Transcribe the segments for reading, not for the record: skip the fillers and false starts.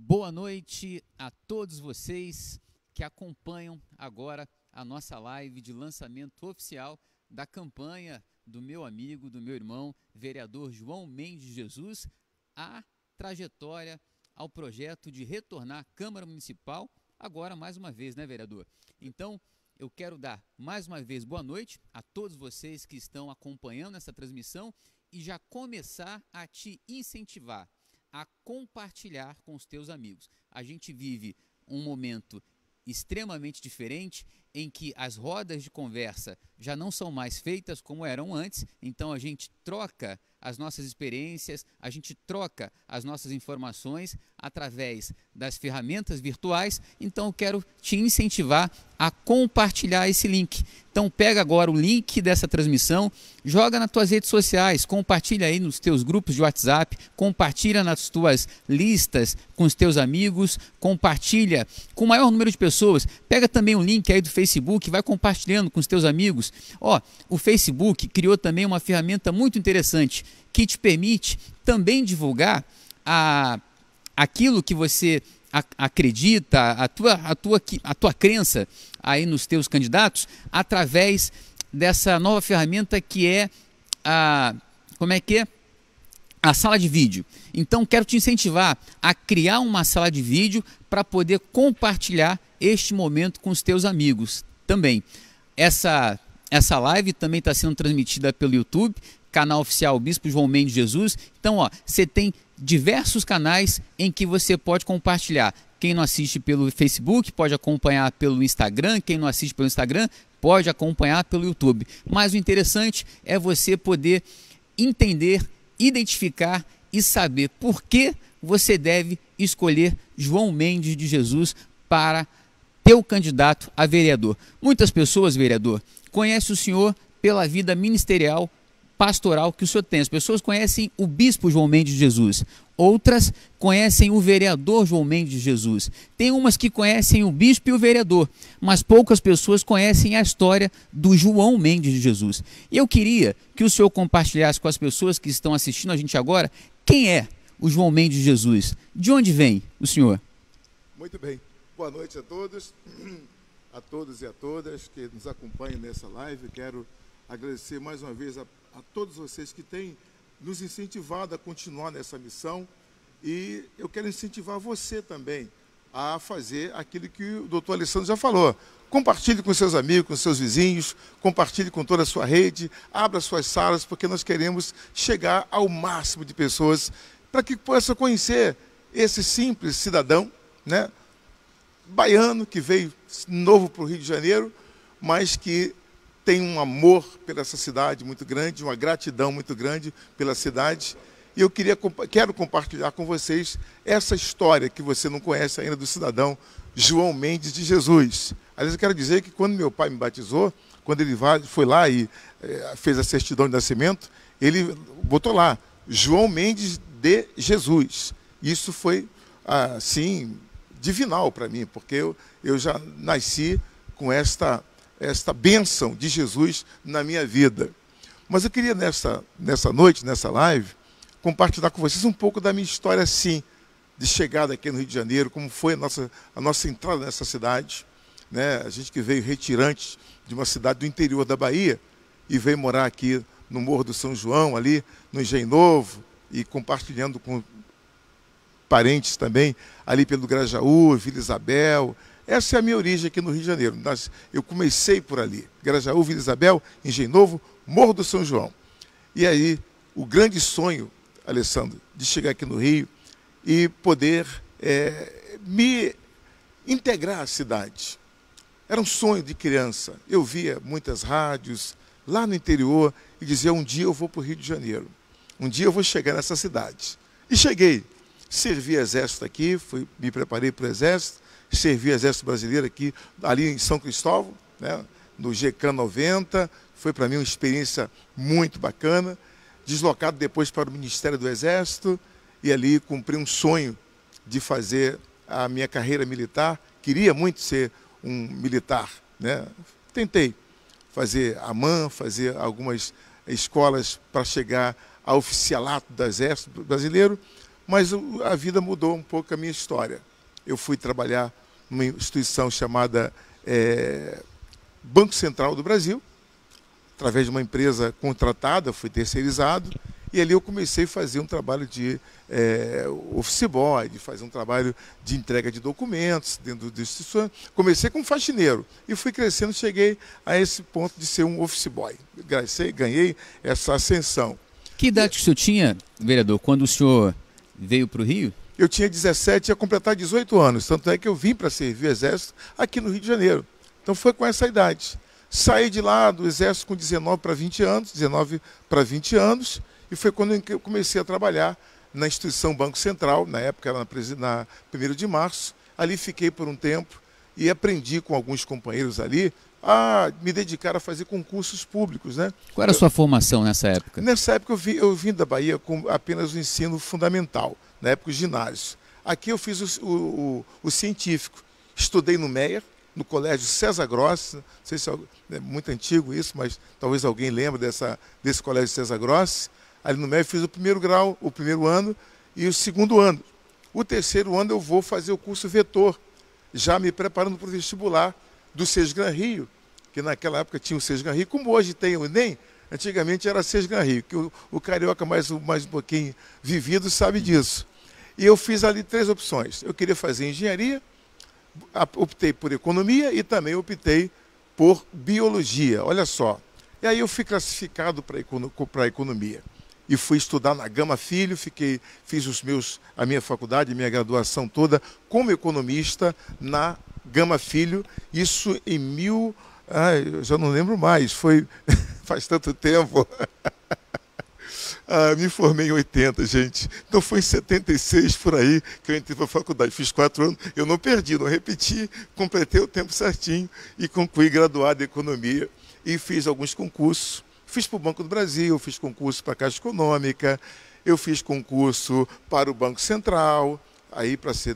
Boa noite a todos vocês que acompanham agora a nossa live de lançamento oficial da campanha do meu amigo, do meu irmão, vereador João Mendes de Jesus, a trajetória ao projeto de retornar à Câmara Municipal, agora mais uma vez, né, vereador? Então, eu quero dar mais uma vez boa noite a todos vocês que estão acompanhando essa transmissão e já começar a te incentivar a compartilhar com os teus amigos. A gente vive um momento extremamente diferente em que as rodas de conversa já não são mais feitas como eram antes, então a gente troca as nossas experiências, a gente troca as nossas informações através das ferramentas virtuais. Então eu quero te incentivar a compartilhar esse link. Então pega agora o link dessa transmissão, joga nas tuas redes sociais, compartilha aí nos teus grupos de WhatsApp, compartilha nas tuas listas com os teus amigos, compartilha com o maior número de pessoas. Pega também o link aí do Facebook, vai compartilhando com os teus amigos. O Facebook criou também uma ferramenta muito interessante que te permite também divulgar aquilo que você acredita, a tua crença aí nos teus candidatos, através dessa nova ferramenta que é a sala de vídeo. Então quero te incentivar a criar uma sala de vídeo para poder compartilhar este momento com os teus amigos também. Essa live também está sendo transmitida pelo YouTube, canal oficial Bispo João Mendes de Jesus. Então, você tem diversos canais em que você pode compartilhar. Quem não assiste pelo Facebook pode acompanhar pelo Instagram, quem não assiste pelo Instagram pode acompanhar pelo YouTube. Mas o interessante é você poder entender, identificar e saber por que você deve escolher João Mendes de Jesus para teu candidato a vereador. Muitas pessoas, vereador, conhecem o senhor pela vida ministerial, pastoral que o senhor tem. As pessoas conhecem o bispo João Mendes de Jesus, outras conhecem o vereador João Mendes de Jesus. Tem umas que conhecem o bispo e o vereador, mas poucas pessoas conhecem a história do João Mendes de Jesus. E eu queria que o senhor compartilhasse com as pessoas que estão assistindo a gente agora, quem é o João Mendes de Jesus? De onde vem o senhor? Muito bem. Boa noite a todos e a todas que nos acompanham nessa live. Quero agradecer mais uma vez a todos vocês que têm nos incentivado a continuar nessa missão, e eu quero incentivar você também a fazer aquilo que o doutor Alessandro já falou. Compartilhe com seus amigos, com seus vizinhos, compartilhe com toda a sua rede, abra suas salas, porque nós queremos chegar ao máximo de pessoas para que possa conhecer esse simples cidadão, né, baiano, que veio novo para o Rio de Janeiro, mas que tem um amor pela essa cidade muito grande, uma gratidão muito grande pela cidade. E eu quero compartilhar com vocês essa história que você não conhece ainda do cidadão João Mendes de Jesus. Aliás, eu quero dizer que quando meu pai me batizou, quando ele foi lá e fez a certidão de nascimento, ele botou lá, João Mendes de Jesus. Isso foi, assim, divinal para mim, porque eu já nasci com esta bênção de Jesus na minha vida. Mas eu queria nessa noite, nessa live, compartilhar com vocês um pouco da minha história, sim, de chegada aqui no Rio de Janeiro, como foi a nossa entrada nessa cidade, né? A gente que veio retirante de uma cidade do interior da Bahia e veio morar aqui no Morro do São João, ali no Engenho Novo, e compartilhando com parentes também, ali pelo Grajaú, Vila Isabel. Essa é a minha origem aqui no Rio de Janeiro. Eu comecei por ali, Grajaú, Vila Isabel, Engenho Novo, Morro do São João. E aí, o grande sonho, Alessandro, de chegar aqui no Rio e poder me integrar à cidade. Era um sonho de criança. Eu via muitas rádios lá no interior e dizia, um dia eu vou para o Rio de Janeiro. Um dia eu vou chegar nessa cidade. E cheguei. Servi exército aqui, me preparei para o exército, servi exército brasileiro aqui, ali em São Cristóvão, né, no GK 90. Foi para mim uma experiência muito bacana. Deslocado depois para o Ministério do Exército e ali cumpri um sonho de fazer a minha carreira militar. Queria muito ser um militar, né? Tentei fazer a AMAN, fazer algumas escolas para chegar ao oficialato do Exército Brasileiro, mas a vida mudou um pouco a minha história. Eu fui trabalhar numa instituição chamada Banco Central do Brasil, através de uma empresa contratada, fui terceirizado, e ali eu comecei a fazer um trabalho de office boy, de fazer um trabalho de entrega de documentos dentro da instituição. Comecei como faxineiro e fui crescendo, cheguei a esse ponto de ser um office boy. Ganhei essa ascensão. Que idade que o senhor tinha, vereador, quando o senhor veio para o Rio? Eu tinha 17 e ia completar 18 anos, tanto é que eu vim para servir o Exército aqui no Rio de Janeiro. Então foi com essa idade. Saí de lá do Exército com 19 para 20 anos, e foi quando eu comecei a trabalhar na instituição Banco Central, na época era na 1º de março. Ali fiquei por um tempo e aprendi com alguns companheiros ali a me dedicar a fazer concursos públicos, né? Qual era a sua formação nessa época? Nessa época eu vim da Bahia com apenas o ensino fundamental, na época o ginásio. Aqui eu fiz o científico, estudei no Meyer, no colégio César Gross, não sei se é muito antigo isso, mas talvez alguém lembre desse colégio César Gross. Ali no Meyer fiz o primeiro grau, o primeiro ano e o segundo ano. O terceiro ano eu vou fazer o curso Vetor, já me preparando para o vestibular do Sesgran Rio, que naquela época tinha o Sesgran Rio, como hoje tem o Enem, antigamente era Sesgran Rio, que o carioca mais um pouquinho vivido sabe disso. E eu fiz ali 3 opções. Eu queria fazer engenharia, optei por economia e também optei por biologia, olha só. E aí eu fui classificado para a economia. E fui estudar na Gama Filho, fiz a minha faculdade, a minha graduação toda como economista na Gama Filho, isso em eu já não lembro mais, faz tanto tempo. Me formei em 80, gente. Então foi em 76, por aí, que eu entrei para a faculdade. Fiz 4 anos, eu não perdi, não repeti, completei o tempo certinho e concluí graduado em economia e fiz alguns concursos. Fiz para o Banco do Brasil, fiz concurso para a Caixa Econômica, eu fiz concurso para o Banco Central, aí para ser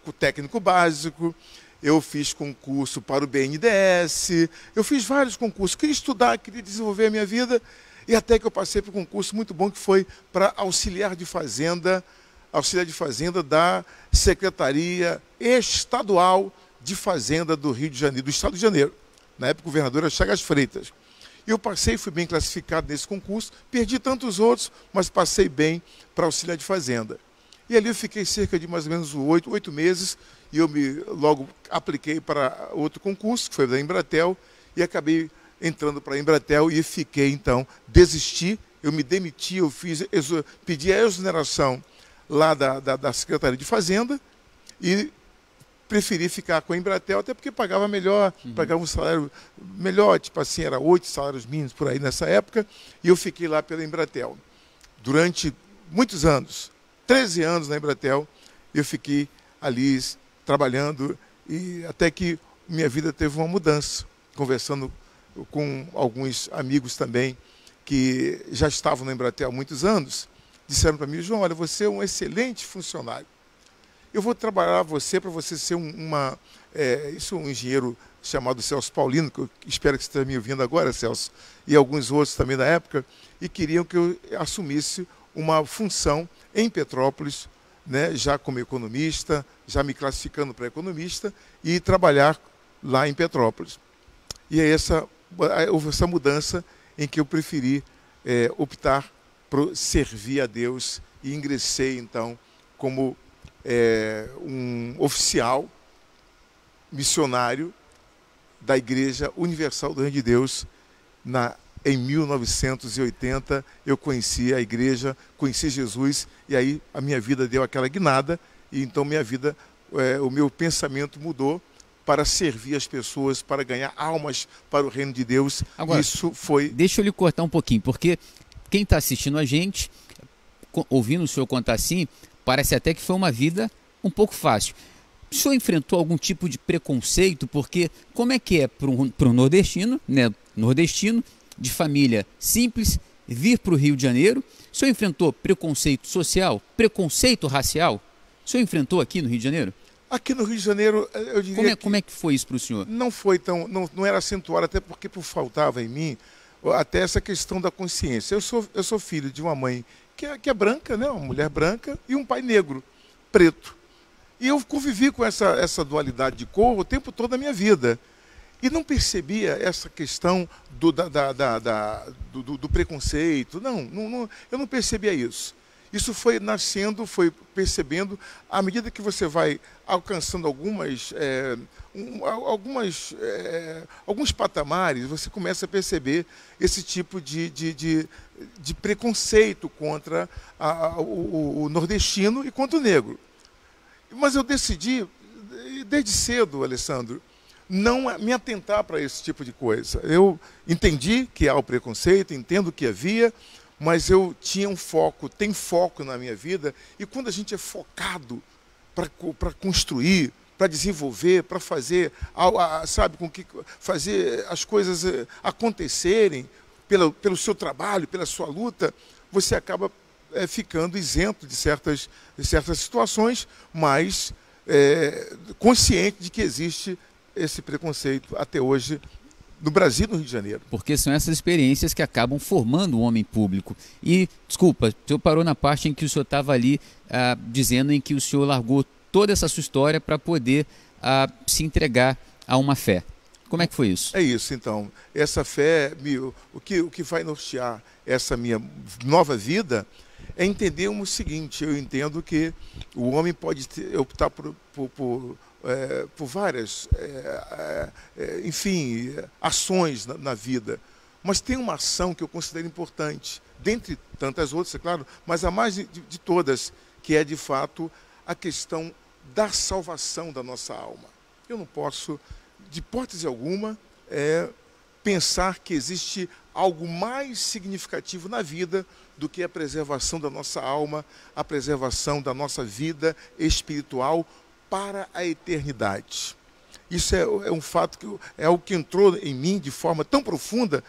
o técnico básico, eu fiz concurso para o BNDES, eu fiz vários concursos, queria estudar, queria desenvolver a minha vida, e até que eu passei por um concurso muito bom que foi para auxiliar de fazenda da Secretaria Estadual de Fazenda do Rio de Janeiro, do Estado de Janeiro. Na época o governador era Chagas Freitas. Eu passei, fui bem classificado nesse concurso, perdi tantos outros, mas passei bem para auxiliar de fazenda. E ali eu fiquei cerca de mais ou menos 8 meses, e eu logo apliquei para outro concurso, que foi da Embratel, e acabei entrando para a Embratel e fiquei, então, desisti, eu me demiti, eu pedi a exoneração lá da Secretaria de Fazenda e preferi ficar com a Embratel, até porque pagava melhor, pagava um salário melhor, tipo assim, era 8 salários mínimos por aí nessa época, e eu fiquei lá pela Embratel. Durante muitos anos, 13 anos na Embratel, eu fiquei ali trabalhando, e até que minha vida teve uma mudança, conversando com alguns amigos também, que já estavam na Embratel há muitos anos, disseram para mim: João, olha, você é um excelente funcionário. Eu vou trabalhar você para você ser um engenheiro chamado Celso Paulino, que eu espero que você esteja me ouvindo agora, Celso, e alguns outros também da época, e queriam que eu assumisse uma função em Petrópolis, né, já como economista, já me classificando para economista, e trabalhar lá em Petrópolis. E é houve essa mudança em que eu preferi optar por servir a Deus e ingressei, então, como um oficial missionário da Igreja Universal do Reino de Deus. Em 1980, eu conheci a igreja, conheci Jesus, e aí a minha vida deu aquela guinada, e então o meu pensamento mudou para servir as pessoas, para ganhar almas para o reino de Deus. Agora, isso foi... Deixa eu lhe cortar um pouquinho, porque quem está assistindo a gente, ouvindo o senhor contar assim, parece até que foi uma vida um pouco fácil. O senhor enfrentou algum tipo de preconceito? Porque como é que é para um nordestino, né, de família simples, vir para o Rio de Janeiro? O senhor enfrentou preconceito social, preconceito racial? O senhor enfrentou aqui no Rio de Janeiro? Aqui no Rio de Janeiro, eu diria como é que foi isso para o senhor? Não foi tão, não era acentuado, até porque faltava em mim até essa questão da consciência. Eu sou filho de uma mãe que é branca, né? Uma mulher branca e um pai negro, preto. E eu convivi com essa dualidade de cor o tempo todo da minha vida. E não percebia essa questão do preconceito. Não, eu não percebia isso. Isso foi nascendo, foi percebendo, à medida que você vai alcançando alguns patamares, você começa a perceber esse tipo de preconceito contra o nordestino e contra o negro. Mas eu decidi, desde cedo, Alessandro, não me atentar para esse tipo de coisa. Eu entendi que há o preconceito, entendo que havia, mas eu tinha tem foco na minha vida, e quando a gente é focado para construir, para desenvolver, para fazer, sabe, fazer as coisas acontecerem pelo seu trabalho, pela sua luta, você acaba ficando isento de certas situações, mas consciente de que existe esse preconceito até hoje no Brasil e no Rio de Janeiro. Porque são essas experiências que acabam formando o homem público. E, desculpa, o senhor parou na parte em que o senhor estava ali dizendo em que o senhor largou toda essa sua história para poder se entregar a uma fé. Como é que foi isso? É isso, então. Essa fé, o que vai nortear essa minha nova vida é entender o seguinte: eu entendo que o homem pode optar por várias, enfim, ações na vida. Mas tem uma ação que eu considero importante, dentre tantas outras, é claro, mas a mais de todas, que é, de fato, a questão da salvação da nossa alma. Eu não posso, de hipótese alguma, pensar que existe algo mais significativo na vida do que a preservação da nossa alma, a preservação da nossa vida espiritual para a eternidade. Isso é um fato que é o que entrou em mim de forma tão profunda,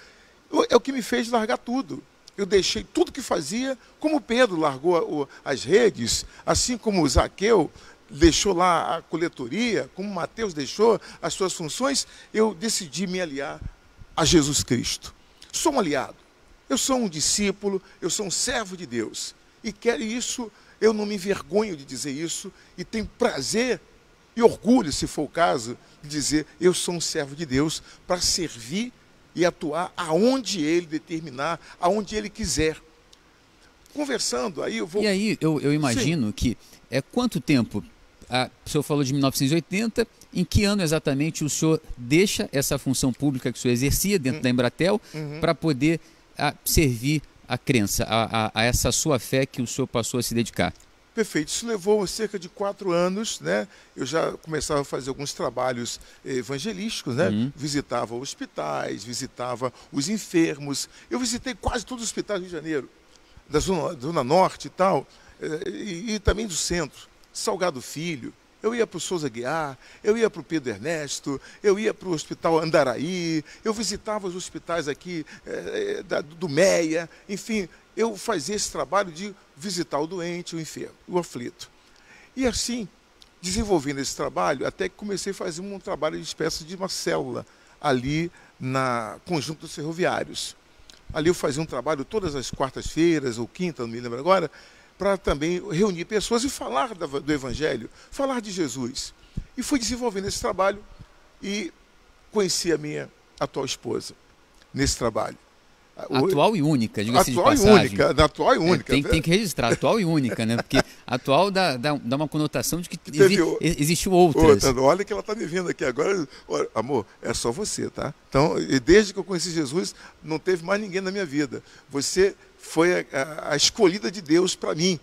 é o que me fez largar tudo. Eu deixei tudo que fazia, como Pedro largou as redes, assim como Zaqueu deixou lá a coletoria, como Mateus deixou as suas funções, eu decidi me aliar a Jesus Cristo. Sou um aliado, eu sou um discípulo, eu sou um servo de Deus. E quero isso, eu não me envergonho de dizer isso, e tenho prazer e orgulho, se for o caso, de dizer: eu sou um servo de Deus para servir e atuar aonde Ele determinar, aonde Ele quiser. Conversando, aí eu vou... E aí eu imagino que quanto tempo, o senhor falou de 1980, em que ano exatamente o senhor deixa essa função pública que o senhor exercia dentro da Embratel para poder servir a crença, a essa sua fé que o senhor passou a se dedicar? Perfeito. Isso levou cerca de 4 anos, né? Eu já começava a fazer alguns trabalhos evangelísticos, né? Visitava hospitais, visitava os enfermos. Eu visitei quase todos os hospitais do Rio de Janeiro, da Zona Norte e tal, e também do centro. Salgado Filho. Eu ia para o Souza Guiar, eu ia para o Pedro Ernesto, eu ia para o Hospital Andaraí, eu visitava os hospitais aqui do Meia, enfim, eu fazia esse trabalho de visitar o doente, o enfermo, o aflito. E assim, desenvolvendo esse trabalho, até que comecei a fazer um trabalho de espécie de uma célula ali na Conjunto dos Ferroviários. Ali eu fazia um trabalho todas as quartas-feiras ou quinta, não me lembro agora, para também reunir pessoas e falar do Evangelho, falar de Jesus. E fui desenvolvendo esse trabalho e conheci a minha atual esposa nesse trabalho. Atual e única, diga-se de passagem. Atual e única. Tem que registrar, atual e única, né? Porque atual dá uma conotação de que existiu outras. Olha que ela está me vendo aqui agora. Olha, amor, é só você, tá? Então, desde que eu conheci Jesus, não teve mais ninguém na minha vida. Você foi a escolhida de Deus para mim,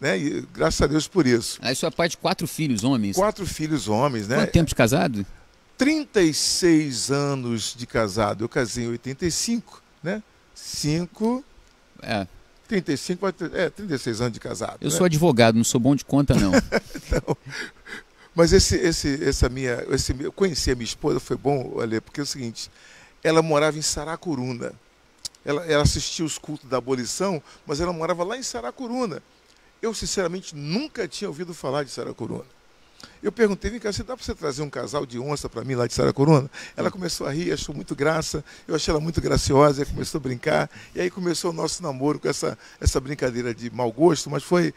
né? E graças a Deus por isso. Aí sua pai de 4 filhos homens. 4 filhos homens, né? Quanto tempo de casado? 36 anos de casado. Eu casei em 85, né? 35, 36 anos de casado. Eu sou advogado, não sou bom de conta, não. Não. Mas eu conheci a minha esposa, foi bom, olha, porque é o seguinte, ela morava em Saracuruna. Ela assistia os cultos da abolição, mas ela morava lá em Saracuruna. Eu, sinceramente, nunca tinha ouvido falar de Saracuruna. Eu perguntei, vem cá, dá para você trazer um casal de onça para mim lá de Saracuruna? Ela começou a rir, achou muito graça, eu achei ela muito graciosa, começou a brincar, e aí começou o nosso namoro com essa brincadeira de mau gosto, mas foi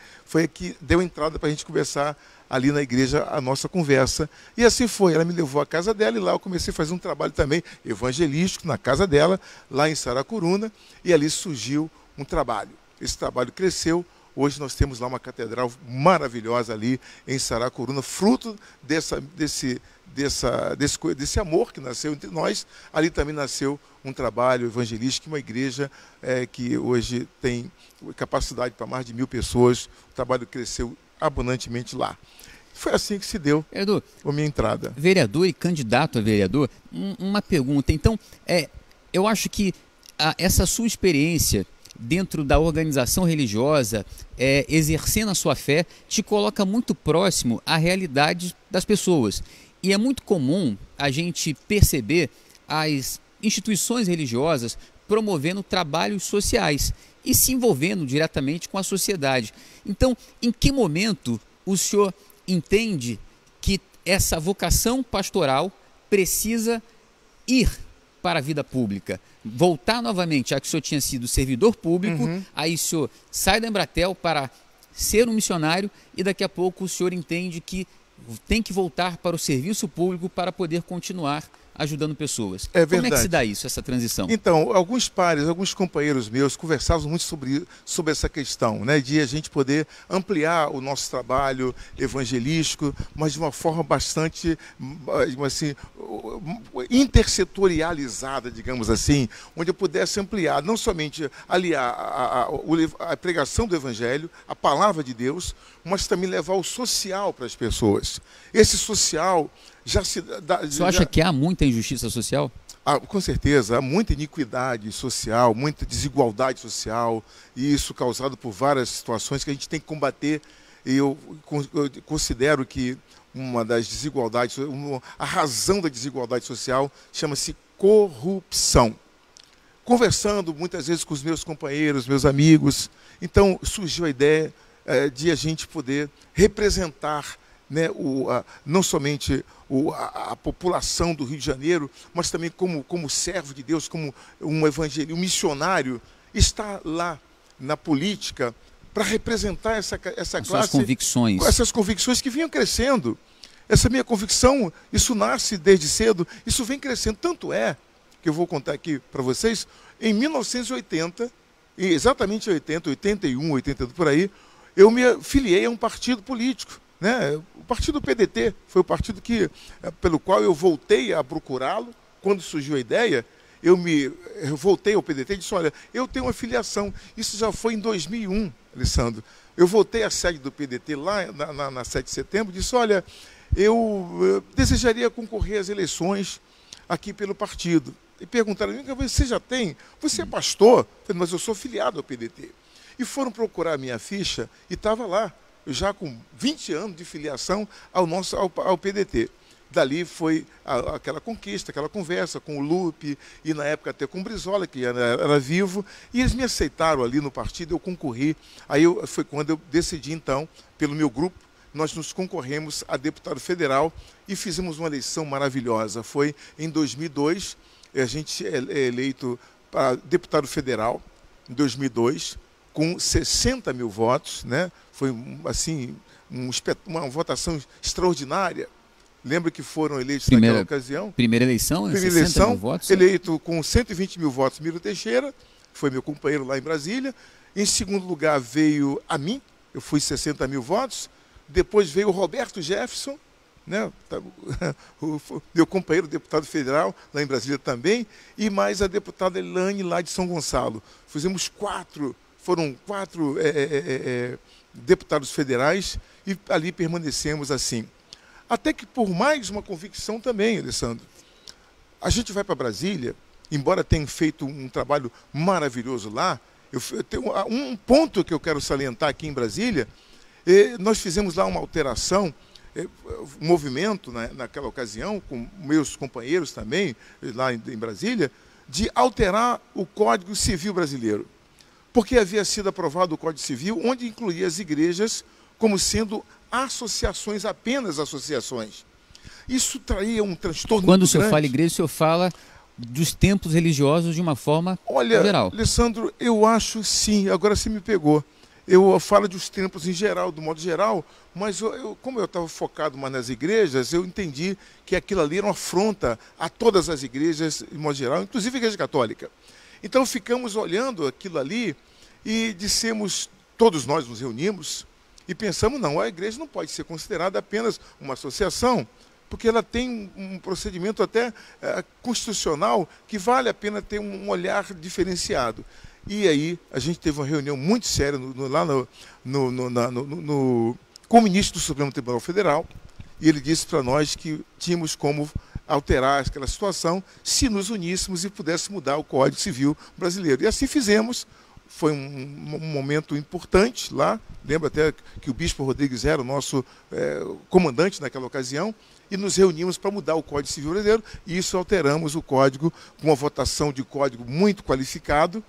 que deu entrada para a gente conversar ali na igreja, a nossa conversa. E assim foi, ela me levou à casa dela, e lá eu comecei a fazer um trabalho também evangelístico na casa dela, lá em Saracuruna, e ali surgiu um trabalho. Esse trabalho cresceu. Hoje nós temos lá uma catedral maravilhosa ali em Saracuruna, fruto desse amor que nasceu entre nós. Ali também nasceu um trabalho evangelístico, uma igreja que hoje tem capacidade para mais de 1.000 pessoas. O trabalho cresceu abundantemente lá. Foi assim que se deu a minha entrada. Vereador e candidato a vereador, uma pergunta. Então, eu acho que essa sua experiência dentro da organização religiosa, exercendo a sua fé, te coloca muito próximo à realidade das pessoas. E é muito comum a gente perceber as instituições religiosas promovendo trabalhos sociais e se envolvendo diretamente com a sociedade. Então, em que momento o senhor entende que essa vocação pastoral precisa ir para a vida pública, voltar novamente, já que o senhor tinha sido servidor público, aí o senhor sai da Embratel para ser um missionário e daqui a pouco o senhor entende que tem que voltar para o serviço público para poder continuar ajudando pessoas. Como é que se dá isso, essa transição? Então, alguns pares, alguns companheiros meus conversavam muito sobre essa questão, né, de a gente poder ampliar o nosso trabalho evangelístico, mas de uma forma bastante, assim, intersetorializada, digamos assim, onde eu pudesse ampliar, não somente aliar a pregação do evangelho, a palavra de Deus, mas também levar o social para as pessoas. Esse social já se dá... Você acha que há muita injustiça social? Com certeza, há muita iniquidade social, muita desigualdade social, e isso causado por várias situações que a gente tem que combater. E eu considero que uma das desigualdades, a razão da desigualdade social chama-se corrupção. Conversando muitas vezes com os meus companheiros, meus amigos, então surgiu a ideia de a gente poder representar, né, não somente a população do Rio de Janeiro, mas também como servo de Deus, como um evangelista, um missionário, está lá na política para representar essa classe, suas convicções. Essas convicções que vinham crescendo. Essa minha convicção, isso nasce desde cedo, isso vem crescendo. Tanto é, que eu vou contar aqui para vocês, em 1980, exatamente 80, 81, 82, por aí, eu me filiei a um partido político, né? O partido PDT foi o partido pelo qual eu voltei a procurá-lo. Quando surgiu a ideia, eu voltei ao PDT e disse, olha, eu tenho uma filiação. Isso já foi em 2001, Alessandro. Eu voltei à sede do PDT lá na 7 de setembro e disse, olha, eu desejaria concorrer às eleições aqui pelo partido. E perguntaram, você é pastor? Eu falei, mas eu sou filiado ao PDT. E foram procurar a minha ficha e estava lá, já com 20 anos de filiação ao PDT. Dali foi aquela conquista, aquela conversa com o Lupe e na época até com o Brizola, que era vivo, e eles me aceitaram ali no partido, eu concorri. Aí foi quando eu decidi, então, pelo meu grupo, nós nos concorremos a deputado federal e fizemos uma eleição maravilhosa. Foi em 2002, a gente é eleito para deputado federal, em 2002, com 60 mil votos, né? Foi assim, uma votação extraordinária. Lembra que foram eleitos naquela ocasião? Primeira eleição, primeira 60 eleição, mil votos? Eleito com 120 mil votos, Miro Teixeira, que foi meu companheiro lá em Brasília. Em segundo lugar veio a mim, eu fui 60 mil votos. Depois veio o Roberto Jefferson, né? O meu companheiro deputado federal lá em Brasília também, e mais a deputada Elane lá de São Gonçalo. Foram quatro deputados federais e ali permanecemos assim. Até que por mais uma convicção também, Alessandro, a gente vai para Brasília, embora tenha feito um trabalho maravilhoso lá, eu tenho um ponto que eu quero salientar aqui em Brasília, nós fizemos lá uma alteração, um movimento naquela ocasião, com meus companheiros também, lá em Brasília, de alterar o Código Civil brasileiro. Porque havia sido aprovado o Código Civil, onde incluía as igrejas como sendo associações, apenas associações. Isso traía um transtorno Quando muito o senhor grande. fala igreja, o senhor fala dos templos religiosos de uma forma geral. Olha, Alessandro, eu acho sim, agora você me pegou. Eu falo dos templos em geral, do modo geral, mas como eu estava focado mais nas igrejas, eu entendi que aquilo ali era uma afronta a todas as igrejas, de modo geral, inclusive a Igreja Católica. Então ficamos olhando aquilo ali e dissemos, todos nós nos reunimos e pensamos, não, a igreja não pode ser considerada apenas uma associação, porque ela tem um procedimento até constitucional que vale a pena ter um olhar diferenciado. E aí a gente teve uma reunião muito séria lá com o ministro do Supremo Tribunal Federal, e ele disse para nós que tínhamos como alterar aquela situação se nos uníssemos e pudéssemos mudar o Código Civil brasileiro. E assim fizemos. Foi um momento importante lá, lembro até que o Bispo Rodrigues era o nosso comandante naquela ocasião, e nos reunimos para mudar o Código Civil brasileiro, e isso alteramos o Código com uma votação de código muito qualificado.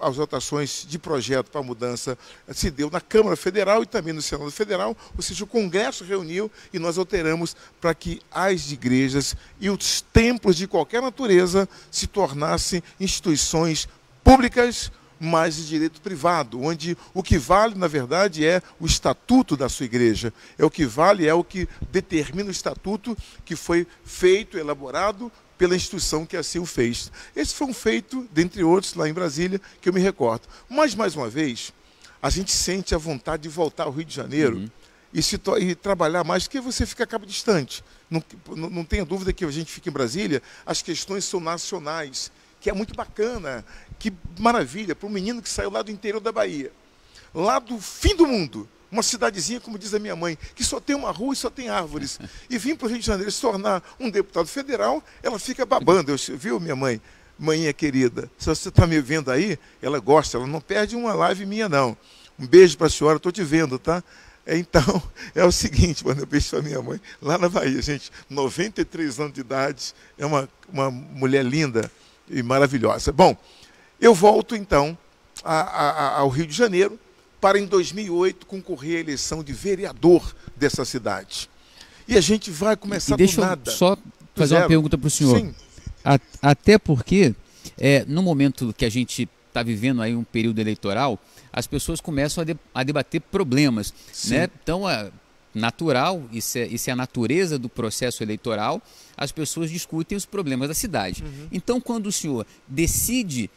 As votações de projeto para mudança se deu na Câmara Federal e também no Senado Federal, ou seja, o Congresso reuniu e nós alteramos para que as igrejas e os templos de qualquer natureza se tornassem instituições públicas, mas de direito privado, onde o que vale, na verdade, é o estatuto da sua igreja. É o que vale, é o que determina o estatuto que foi feito, elaborado pela instituição que assim o fez. Esse foi um feito, dentre outros, lá em Brasília, que eu me recordo. Mas, mais uma vez, a gente sente a vontade de voltar ao Rio de Janeiro e trabalhar mais, porque você acaba distante. Não tenha dúvida que a gente fica em Brasília, as questões são nacionais, que é muito bacana, que maravilha, para um menino que saiu lá do interior da Bahia, lá do fim do mundo, uma cidadezinha, como diz a minha mãe, que só tem uma rua e só tem árvores, e vir para o Rio de Janeiro se tornar um deputado federal, ela fica babando, viu, minha mãe? Mãinha querida, se você está me vendo aí, ela gosta, ela não perde uma live minha, não. Um beijo para a senhora, estou te vendo, tá? Então, é o seguinte, mano, eu beijo para minha mãe, lá na Bahia, gente, 93 anos de idade, é uma mulher linda e maravilhosa. Bom, eu volto, então, ao Rio de Janeiro, para, em 2008, concorrer à eleição de vereador dessa cidade. E a gente vai começar do nada. Deixa eu só fazer uma pergunta para o senhor. Sim. Até porque, no momento que a gente está vivendo aí um período eleitoral, as pessoas começam a debater problemas. Né? Então, natural, isso é a natureza do processo eleitoral, as pessoas discutem os problemas da cidade. Então, quando o senhor decide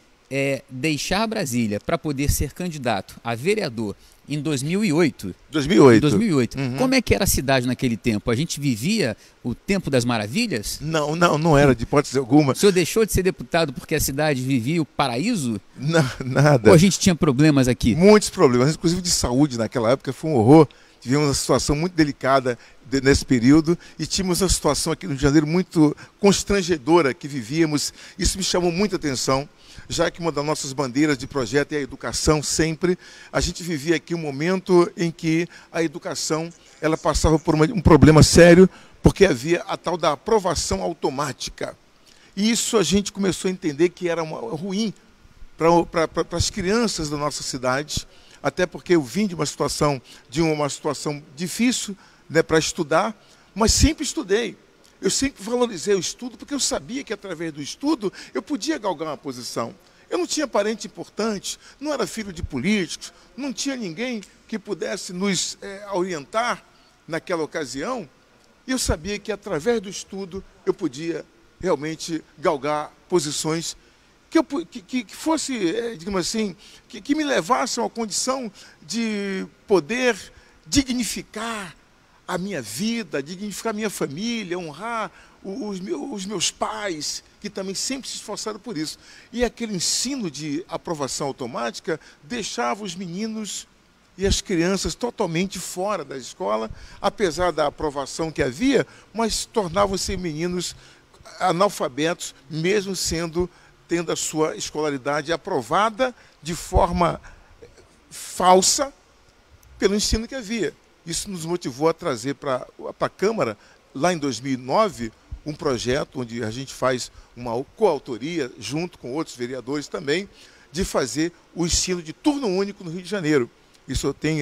deixar Brasília para poder ser candidato a vereador em 2008. 2008. Como é que era a cidade naquele tempo? A gente vivia o tempo das maravilhas? Não era de hipótese alguma. O senhor deixou de ser deputado porque a cidade vivia o paraíso? Não, nada. Ou a gente tinha problemas aqui? Muitos problemas, inclusive de saúde naquela época, foi um horror. Tivemos uma situação muito delicada nesse período e tínhamos uma situação aqui no Rio de Janeiro muito constrangedora que vivíamos. Isso me chamou muita atenção, já que uma das nossas bandeiras de projeto é a educação sempre. A gente vivia aqui um momento em que a educação ela passava por um problema sério, porque havia a tal da aprovação automática. E isso a gente começou a entender que era ruim para as crianças da nossa cidade, até porque eu vim de uma situação difícil, né, para estudar, mas sempre estudei. Eu sempre valorizei o estudo, porque eu sabia que através do estudo eu podia galgar uma posição. Eu não tinha parente importante, não era filho de políticos, não tinha ninguém que pudesse nos orientar naquela ocasião, e eu sabia que através do estudo eu podia realmente galgar posições que fosse, digamos assim, que me levassem a uma condição de poder dignificar a minha vida, dignificar a minha família, honrar os meus pais, que também sempre se esforçaram por isso. E aquele ensino de aprovação automática deixava os meninos e as crianças totalmente fora da escola, apesar da aprovação que havia, mas tornavam-se meninos analfabetos, mesmo tendo a sua escolaridade aprovada de forma falsa pelo ensino que havia. Isso nos motivou a trazer para a Câmara, lá em 2009, um projeto onde a gente faz uma coautoria, junto com outros vereadores também, de fazer o ensino de turno único no Rio de Janeiro. Isso tem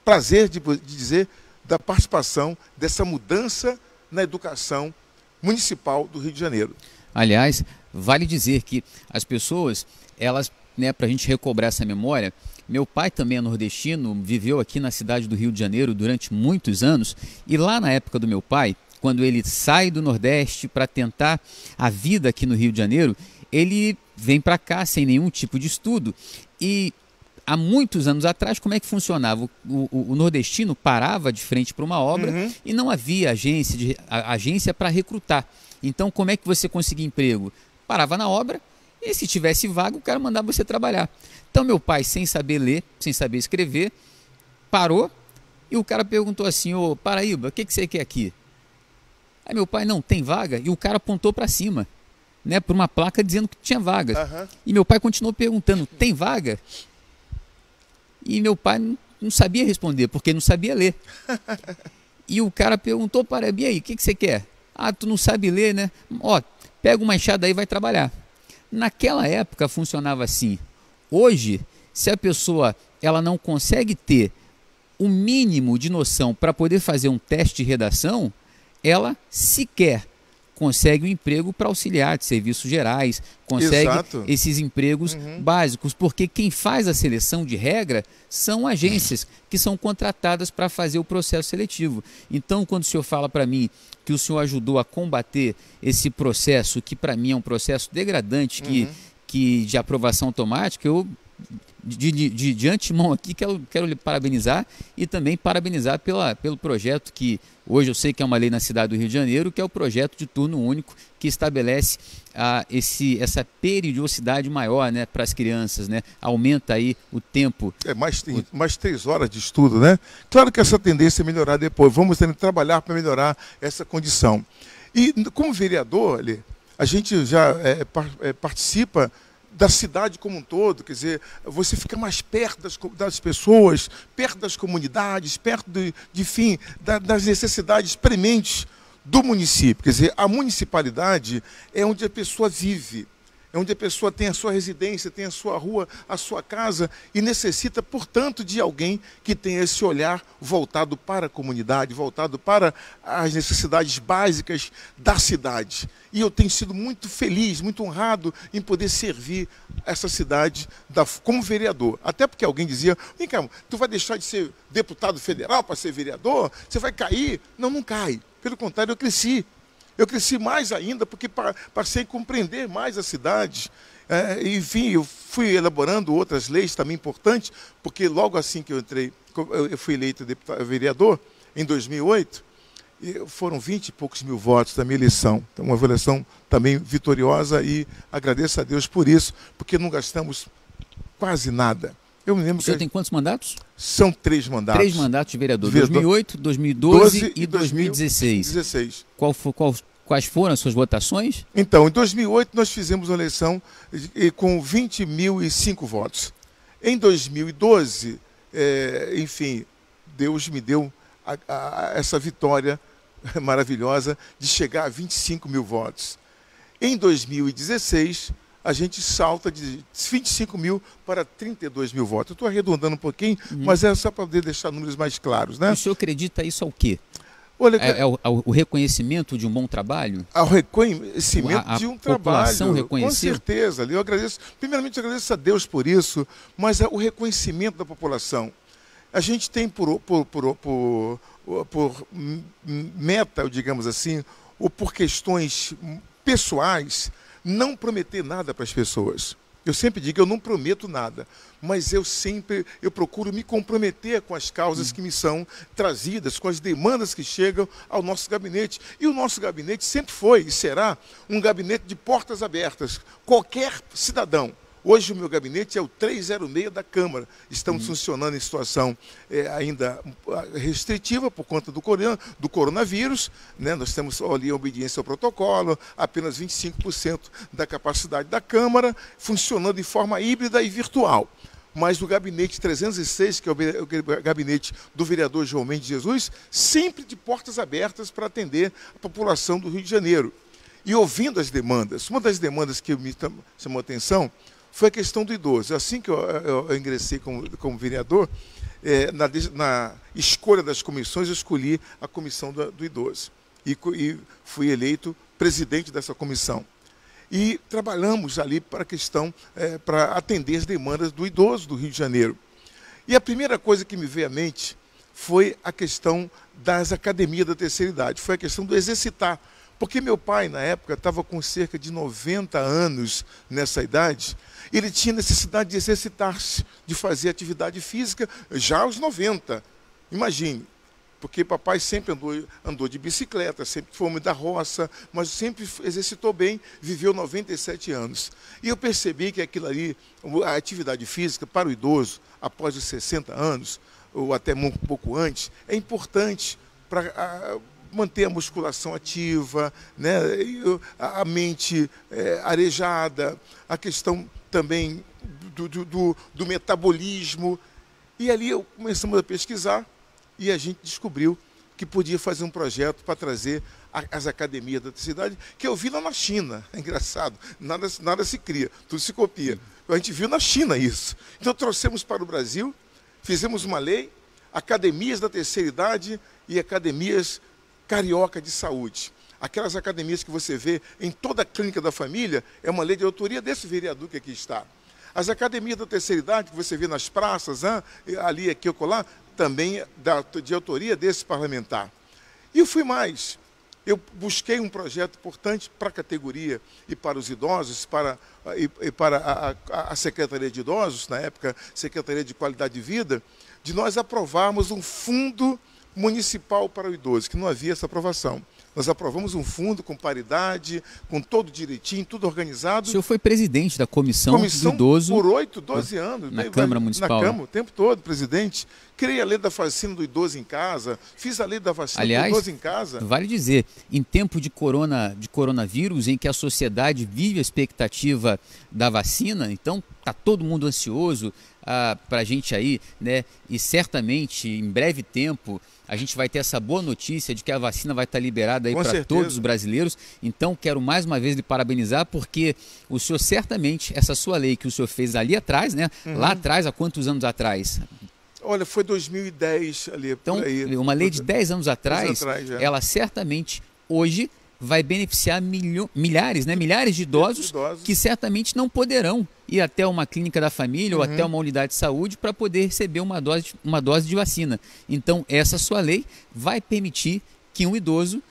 prazer de dizer da participação dessa mudança na educação municipal do Rio de Janeiro. Aliás, vale dizer que as pessoas, elas, né, para a gente recobrar essa memória, meu pai também é nordestino, viveu aqui na cidade do Rio de Janeiro durante muitos anos, e lá na época do meu pai, quando ele sai do Nordeste para tentar a vida aqui no Rio de Janeiro, ele vem para cá sem nenhum tipo de estudo. E há muitos anos atrás, como é que funcionava? O nordestino parava de frente para uma obra e não havia agência para recrutar. Então, como é que você conseguia emprego? Parava na obra e, se tivesse vaga, o cara mandava você trabalhar. Então, meu pai, sem saber ler, sem saber escrever, parou e o cara perguntou assim: ô Paraíba, o que você quer aqui? Aí meu pai: não, tem vaga? E o cara apontou para cima, né, por uma placa dizendo que tinha vagas. E meu pai continuou perguntando: tem vaga? E meu pai não sabia responder, porque não sabia ler. E o cara perguntou: Paraíba, e aí, o que você quer? Ah, tu não sabe ler, né? Ó, pega uma enxada aí e vai trabalhar. Naquela época funcionava assim. Hoje, se a pessoa ela não consegue ter o mínimo de noção para poder fazer um teste de redação, ela sequer consegue um emprego para auxiliar de serviços gerais, consegue esses empregos básicos, porque quem faz a seleção de regra são agências que são contratadas para fazer o processo seletivo. Então, quando o senhor fala para mim que o senhor ajudou a combater esse processo, que para mim é um processo degradante, que de aprovação automática, eu de antemão aqui quero lhe parabenizar e também parabenizar pelo projeto que hoje eu sei que é uma lei na cidade do Rio de Janeiro, que é o projeto de turno único, que estabelece essa periodicidade maior, né, para as crianças, né? Aumenta aí o tempo. Mais 3 horas de estudo, né? Claro que essa tendência é melhorar depois. Vamos ter que trabalhar para melhorar essa condição. E como vereador, a gente já participa da cidade como um todo, quer dizer, você fica mais perto das pessoas, perto das comunidades, perto das necessidades prementes do município. Quer dizer, a municipalidade é onde a pessoa vive, é onde a pessoa tem a sua residência, tem a sua rua, a sua casa e necessita, portanto, de alguém que tenha esse olhar voltado para a comunidade, voltado para as necessidades básicas da cidade. E eu tenho sido muito feliz, muito honrado em poder servir essa cidade como vereador. Até porque alguém dizia: vem cá, tu vai deixar de ser deputado federal para ser vereador? Você vai cair? Não, não cai. Pelo contrário, eu cresci. Eu cresci mais ainda porque passei a compreender mais a cidade. Enfim, eu fui elaborando outras leis também importantes, porque logo assim que eu entrei, eu fui eleito vereador em 2008, e foram 20 e poucos mil votos da minha eleição. Então, uma eleição também vitoriosa e agradeço a Deus por isso, porque não gastamos quase nada. Eu me lembro. O senhor tem quantos mandatos? São 3 mandatos. 3 mandatos de vereador. 2008, 2012 e 2016. Quais foram as suas votações? Então, em 2008 nós fizemos uma eleição com 20.005 votos. Em 2012, enfim, Deus me deu essa vitória maravilhosa de chegar a 25 mil votos. Em 2016, a gente salta de 25 mil para 32 mil votos. Eu estou arredondando um pouquinho, mas é só para poder deixar números mais claros, né? E o senhor acredita isso ao quê? Olha, o reconhecimento de um bom trabalho? Ao reconhecimento de um trabalho. A população reconhecer? Com certeza. Eu agradeço, primeiramente, eu agradeço a Deus por isso, mas é o reconhecimento da população. A gente tem por meta, digamos assim, ou por questões pessoais, não prometer nada para as pessoas. Eu sempre digo, eu não prometo nada, mas eu procuro me comprometer com as causas que me são trazidas, com as demandas que chegam ao nosso gabinete. E o nosso gabinete sempre foi e será um gabinete de portas abertas. Qualquer cidadão. Hoje o meu gabinete é o 306 da Câmara. Estamos funcionando em situação ainda restritiva por conta do coronavírus, né? Nós temos ali a obediência ao protocolo, apenas 25% da capacidade da Câmara, funcionando de forma híbrida e virtual. Mas o gabinete 306, que é o gabinete do vereador João Mendes Jesus, sempre de portas abertas para atender a população do Rio de Janeiro. E ouvindo as demandas, uma das demandas que me chamou a atenção foi a questão do idoso. Assim que eu ingressei como vereador, na escolha das comissões, eu escolhi a comissão do idoso. E fui eleito presidente dessa comissão. E trabalhamos ali para a questão, para atender as demandas do idoso do Rio de Janeiro. E a primeira coisa que me veio à mente foi a questão das academias da terceira idade, foi a questão do exercitar. Porque meu pai, na época, estava com cerca de 90 anos nessa idade, ele tinha necessidade de exercitar-se, de fazer atividade física já aos 90. Imagine, porque papai sempre andou de bicicleta, sempre foi homem da roça, mas sempre exercitou bem, viveu 97 anos. E eu percebi que aquilo ali, a atividade física para o idoso, após os 60 anos, ou até um pouco antes, é importante para manter a musculação ativa, né? A mente arejada, a questão também do metabolismo. E ali começamos a pesquisar e a gente descobriu que podia fazer um projeto para trazer as academias da cidade, que eu vi lá na China. É engraçado, nada se cria, tudo se copia. A gente viu na China isso. Então trouxemos para o Brasil, fizemos uma lei, academias da terceira idade e academias carioca de saúde. Aquelas academias que você vê em toda a clínica da família, é uma lei de autoria desse vereador que aqui está. As academias da terceira idade, que você vê nas praças, ali, aqui, acolá, também de autoria desse parlamentar. E eu fui mais. Eu busquei um projeto importante para a categoria e para os idosos, e para a Secretaria de Idosos, na época, Secretaria de Qualidade de Vida, de nós aprovarmos um fundo municipal para o idoso, que não havia essa aprovação. Nós aprovamos um fundo com paridade, com todo direitinho, tudo organizado. O senhor foi presidente da comissão do idoso por 12 anos. Na Câmara Municipal. Na Câmara, o tempo todo, presidente. Criei a lei da vacina do idoso em casa, fiz a lei da vacina do idoso em casa. Vale dizer, em tempo de coronavírus, em que a sociedade vive a expectativa da vacina, então está todo mundo ansioso para a gente aí, né? E certamente, em breve tempo, a gente vai ter essa boa notícia de que a vacina vai estar liberada aí para todos os brasileiros. Então, quero mais uma vez lhe parabenizar, porque o senhor certamente, essa sua lei que o senhor fez ali atrás, né? Lá atrás, há quantos anos atrás? Olha, foi 2010 ali. Então, por aí. Uma lei de 10 anos atrás, ela certamente hoje vai beneficiar milhares de idosos que certamente não poderão ir até uma clínica da família ou até uma unidade de saúde para poder receber uma dose de vacina. Então, essa sua lei vai permitir que um idoso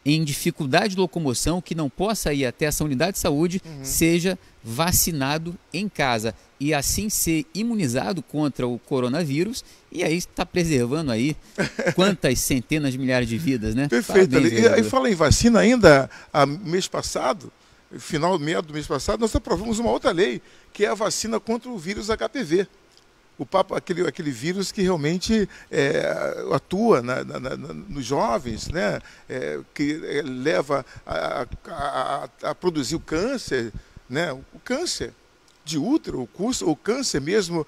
em dificuldade de locomoção, que não possa ir até essa unidade de saúde, seja vacinado em casa e assim ser imunizado contra o coronavírus, e aí está preservando aí quantas centenas de milhares de vidas, né? Perfeito. Parabéns, e aí fala em vacina ainda, mês passado, meio do mês passado, nós aprovamos uma outra lei, que é a vacina contra o vírus HPV. Aquele vírus que realmente atua nos jovens, né? Que leva a produzir o câncer, né? O câncer de útero, o câncer mesmo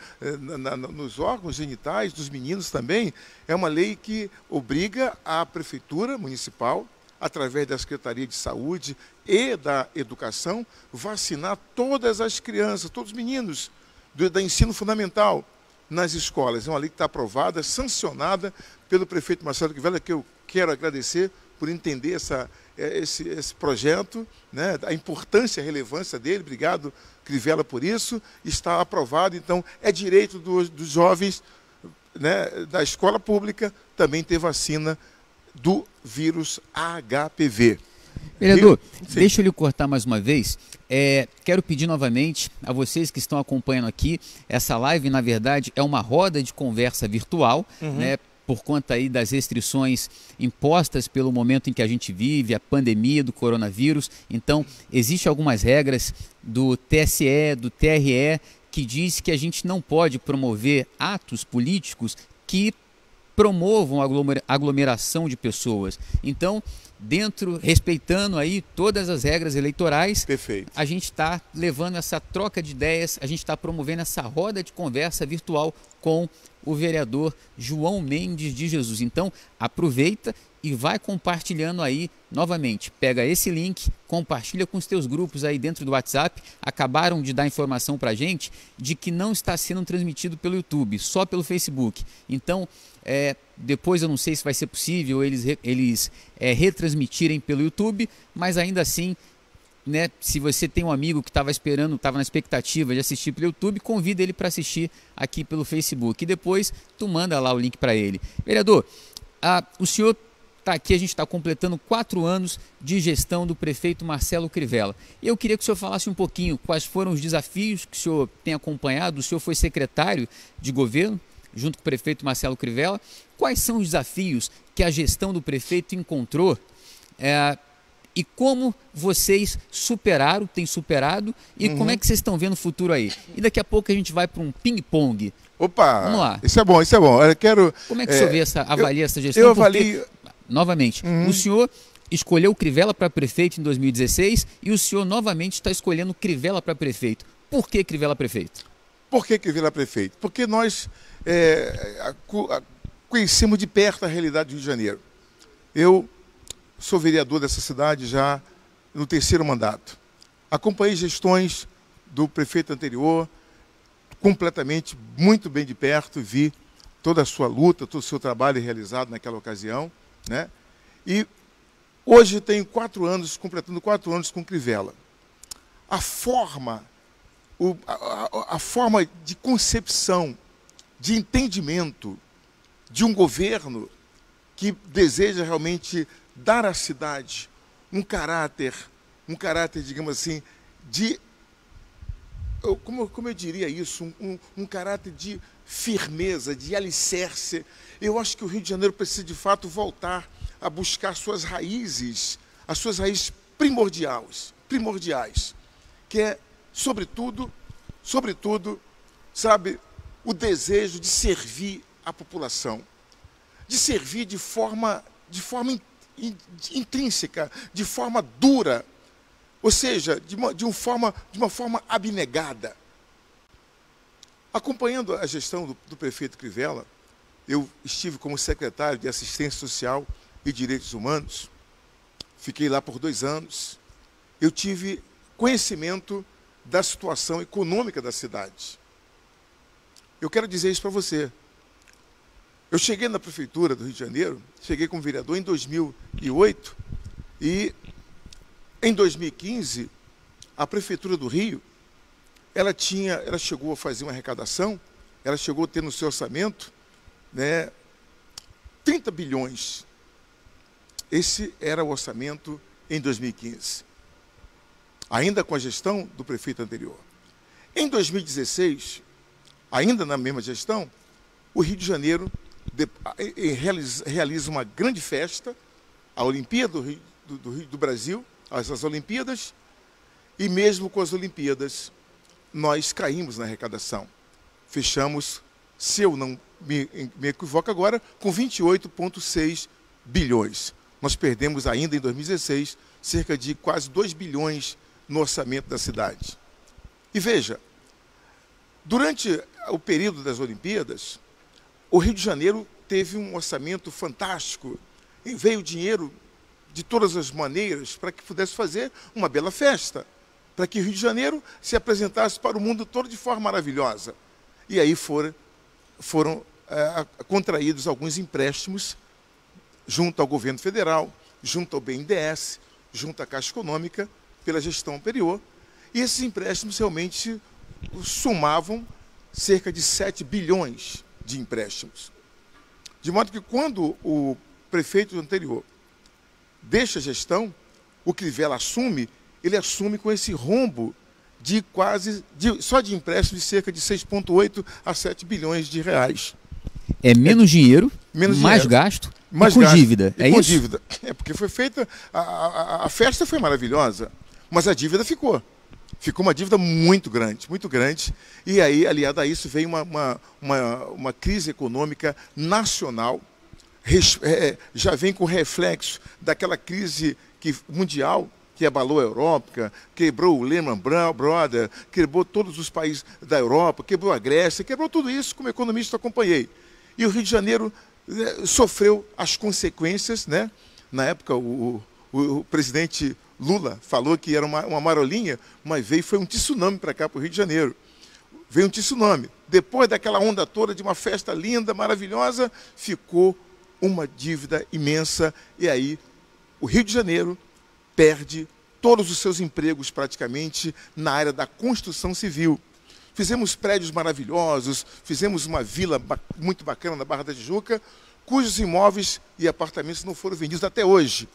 nos órgãos genitais dos meninos também. É uma lei que obriga a Prefeitura Municipal, através da Secretaria de Saúde e da Educação, vacinar todas as crianças, todos os meninos do ensino fundamental nas escolas. É uma lei que está aprovada, sancionada pelo prefeito Marcelo Crivella, que eu quero agradecer por entender esse projeto, né, a importância e a relevância dele. Obrigado, Crivella, por isso. Está aprovado, então é direito dos jovens, né, da escola pública também ter vacina do vírus HPV. Vereador, deixa eu lhe cortar mais uma vez. Quero pedir novamente a vocês que estão acompanhando aqui, essa live, na verdade, é uma roda de conversa virtual, né, por conta aí das restrições impostas pelo momento em que a gente vive, a pandemia do coronavírus. Então, existem algumas regras do TSE, do TRE, que diz que a gente não pode promover atos políticos que promovam aglomeração de pessoas. Então, respeitando aí todas as regras eleitorais, perfeito, a gente está levando essa troca de ideias, a gente está promovendo essa roda de conversa virtual com o vereador João Mendes de Jesus. Então, aproveita e vai compartilhando aí novamente. Pega esse link, compartilha com os teus grupos aí dentro do WhatsApp. Acabaram de dar informação para a gente de que não está sendo transmitido pelo YouTube, só pelo Facebook. Então, depois eu não sei se vai ser possível eles retransmitirem pelo YouTube, mas ainda assim, né, se você tem um amigo que estava na expectativa de assistir pelo YouTube, convida ele para assistir aqui pelo Facebook. E depois tu manda lá o link para ele. Vereador, o senhor está aqui, a gente está completando 4 anos de gestão do prefeito Marcelo Crivella. E eu queria que o senhor falasse um pouquinho quais foram os desafios que o senhor tem acompanhado. O senhor foi secretário de governo junto com o prefeito Marcelo Crivella. Quais são os desafios que a gestão do prefeito encontrou e como vocês têm superado e como é que vocês estão vendo o futuro aí? E daqui a pouco a gente vai para um ping-pong. Opa! Vamos lá. Isso é bom, isso é bom. Como é que o senhor avalia essa gestão? Eu avalio... Novamente, o senhor escolheu o Crivella para prefeito em 2016 e o senhor novamente está escolhendo Crivella para prefeito. Por que Crivella prefeito? Por que Crivella prefeito? Porque nós conhecemos de perto a realidade do Rio de Janeiro. Eu sou vereador dessa cidade já no 3º mandato. Acompanhei gestões do prefeito anterior completamente, muito bem de perto, vi toda a sua luta, todo o seu trabalho realizado naquela ocasião, né? E hoje tenho completando 4 anos com Crivella. A forma de concepção, de entendimento de um governo que deseja realmente dar à cidade um caráter, digamos assim, como eu diria isso, um caráter de firmeza, de alicerce. Eu acho que o Rio de Janeiro precisa, de fato, voltar a buscar as suas raízes primordiais, que é, sobretudo, sabe, o desejo de servir a população, de servir de forma intrínseca, de forma dura, ou seja, de uma forma abnegada. Acompanhando a gestão do prefeito Crivella, eu estive como secretário de Assistência Social e Direitos Humanos, fiquei lá por 2 anos, eu tive conhecimento da situação econômica da cidade. Eu quero dizer isso para você. Eu cheguei na Prefeitura do Rio de Janeiro, cheguei como vereador em 2008 e em 2015 a Prefeitura do Rio, ela chegou a fazer uma arrecadação, ela chegou a ter no seu orçamento, né, 30 bilhões. Esse era o orçamento em 2015, ainda com a gestão do prefeito anterior. Em 2016, ainda na mesma gestão, o Rio de Janeiro realiza uma grande festa, a Olimpíada do Brasil, as Olimpíadas, e mesmo com as Olimpíadas, nós caímos na arrecadação. Fechamos, se eu não me equivoco agora, com 28,6 bilhões. Nós perdemos ainda em 2016 cerca de quase 2 bilhões no orçamento da cidade. E veja, durante o período das Olimpíadas, o Rio de Janeiro teve um orçamento fantástico, e veio dinheiro de todas as maneiras para que pudesse fazer uma bela festa, para que o Rio de Janeiro se apresentasse para o mundo todo de forma maravilhosa. E aí foram contraídos alguns empréstimos junto ao governo federal, junto ao BNDES, junto à Caixa Econômica, pela gestão anterior, e esses empréstimos realmente somavam cerca de 7 bilhões de empréstimos. De modo que quando o prefeito anterior deixa a gestão, o Crivella assume, ele assume com esse rombo de só de empréstimos de cerca de 6,8 a 7 bilhões de reais. É menos dinheiro, mais gasto, e com dívida, é isso? Com dívida. Porque foi feita, a festa foi maravilhosa, mas a dívida ficou. Ficou uma dívida muito grande, e aí, aliado a isso, veio uma crise econômica nacional, já vem com reflexo daquela crise mundial que abalou a Europa, quebrou o Lehman Brothers, quebrou todos os países da Europa, quebrou a Grécia, quebrou tudo isso, como economista acompanhei. E o Rio de Janeiro sofreu as consequências, né? Na época, o presidente Lula falou que era uma marolinha, mas foi um tsunami para cá, para o Rio de Janeiro. Veio um tsunami. Depois daquela onda toda de uma festa linda, maravilhosa, ficou uma dívida imensa. E aí o Rio de Janeiro perde todos os seus empregos praticamente na área da construção civil. Fizemos prédios maravilhosos, fizemos uma vila muito bacana na Barra da Tijuca, cujos imóveis e apartamentos não foram vendidos até hoje.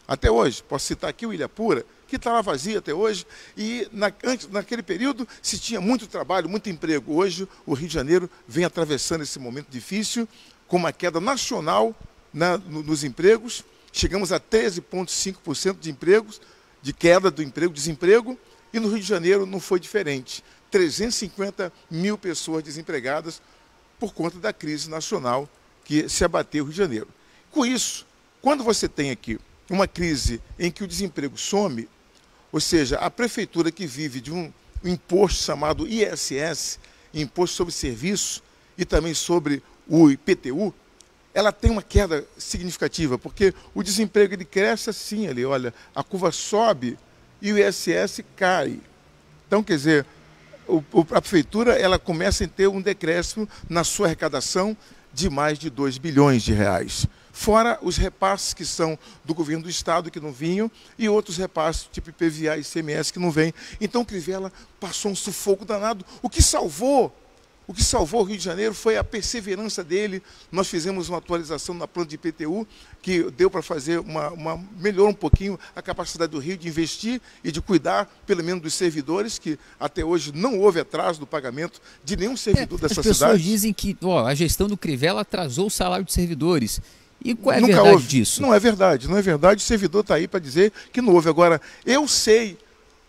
Até hoje. Posso citar aqui o Ilhapura, que estava vazio até hoje, e naquele período se tinha muito trabalho, muito emprego. Hoje o Rio de Janeiro vem atravessando esse momento difícil, com uma queda nacional nos empregos. Chegamos a 13,5% de empregos, de queda do emprego, desemprego, e no Rio de Janeiro não foi diferente. 350 mil pessoas desempregadas por conta da crise nacional que se abateu no Rio de Janeiro. Com isso, quando você tem aqui uma crise em que o desemprego some, ou seja, a prefeitura que vive de um imposto chamado ISS, Imposto sobre Serviço, e também sobre o IPTU, ela tem uma queda significativa, porque o desemprego ele cresce assim, ali, olha, a curva sobe e o ISS cai. Então, quer dizer, a prefeitura ela começa a ter um decréscimo na sua arrecadação de mais de 2 bilhões de reais. Fora os repasses que são do governo do Estado, que não vinham, e outros repasses, tipo IPVA e ICMS, que não vêm. Então, Crivella passou um sufoco danado. O que salvou o Rio de Janeiro foi a perseverança dele. Nós fizemos uma atualização na planta de IPTU, que deu para fazer melhorou um pouquinho a capacidade do Rio de investir e de cuidar, pelo menos, dos servidores, que até hoje não houve atraso do pagamento de nenhum servidor dessa cidade. As pessoas dizem que a gestão do Crivella atrasou o salário de servidores. E qual é a Nunca verdade houve. disso? Não é verdade, não é verdade. O servidor está aí para dizer que não houve. Agora, eu sei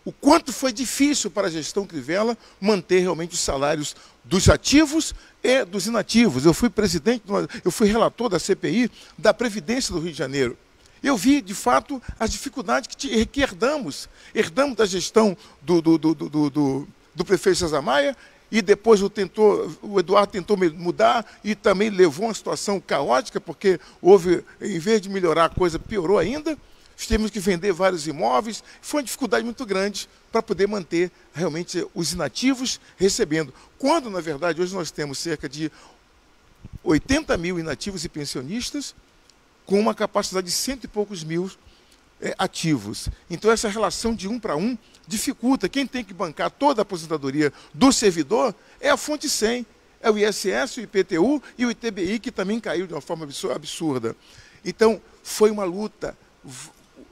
o quanto foi difícil para a gestão Crivella manter realmente os salários dos ativos e dos inativos. Eu fui relator da CPI da Previdência do Rio de Janeiro. Eu vi, de fato, as dificuldades que herdamos. Herdamos da gestão do prefeito César Maia, e depois o Eduardo tentou mudar e também levou a uma situação caótica, porque houve, em vez de melhorar, a coisa piorou ainda. Tivemos que vender vários imóveis. Foi uma dificuldade muito grande para poder manter realmente os inativos recebendo. Quando, na verdade, hoje nós temos cerca de 80 mil inativos e pensionistas, com uma capacidade de 100 e poucos mil ativos. Então, essa relação de 1 para 1 dificulta. Quem tem que bancar toda a aposentadoria do servidor é a fonte 100. É o ISS, o IPTU e o ITBI, que também caiu de uma forma absurda. Então, foi uma luta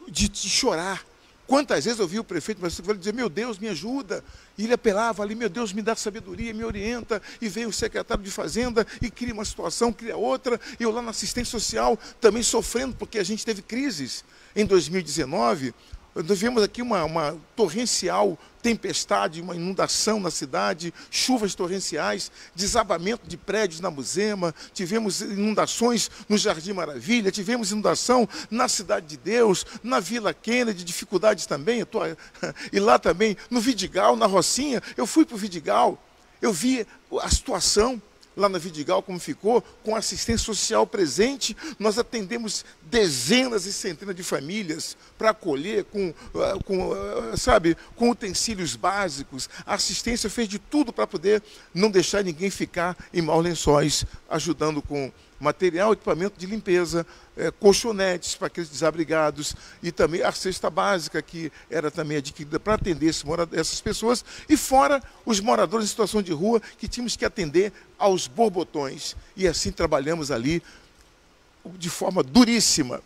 de chorar. Quantas vezes eu vi o prefeito dizer, meu Deus, me ajuda. E ele apelava ali, meu Deus, me dá sabedoria, me orienta. E vem o secretário de Fazenda e cria uma situação, cria outra. E eu lá na assistência social também sofrendo, porque a gente teve crises. Em 2019, nós vimos aqui uma torrencial tempestade, uma inundação na cidade, chuvas torrenciais, desabamento de prédios na Muzema, tivemos inundações no Jardim Maravilha, tivemos inundação na Cidade de Deus, na Vila Kennedy, dificuldades também, e lá também, no Vidigal, na Rocinha. Eu fui para o Vidigal, eu vi a situação lá na Vidigal, como ficou, com assistência social presente. Nós atendemos dezenas e centenas de famílias para acolher com utensílios básicos. A assistência fez de tudo para poder não deixar ninguém ficar em maus lençóis, ajudando com material, equipamento de limpeza, colchonetes para aqueles desabrigados, e também a cesta básica que era também adquirida para atender essas pessoas, e fora os moradores em situação de rua que tínhamos que atender aos borbotões. E assim trabalhamos ali de forma duríssima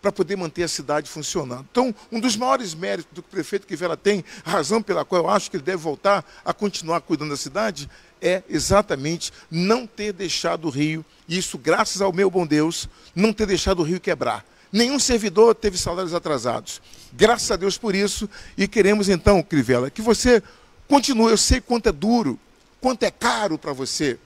para poder manter a cidade funcionando. Então, um dos maiores méritos do que o prefeito Crivella tem, a razão pela qual eu acho que ele deve voltar a continuar cuidando da cidade, é exatamente não ter deixado o Rio, e isso graças ao meu bom Deus, não ter deixado o Rio quebrar. Nenhum servidor teve salários atrasados. Graças a Deus por isso, e queremos então, Crivella, que você continue. Eu sei quanto é duro, quanto é caro para você,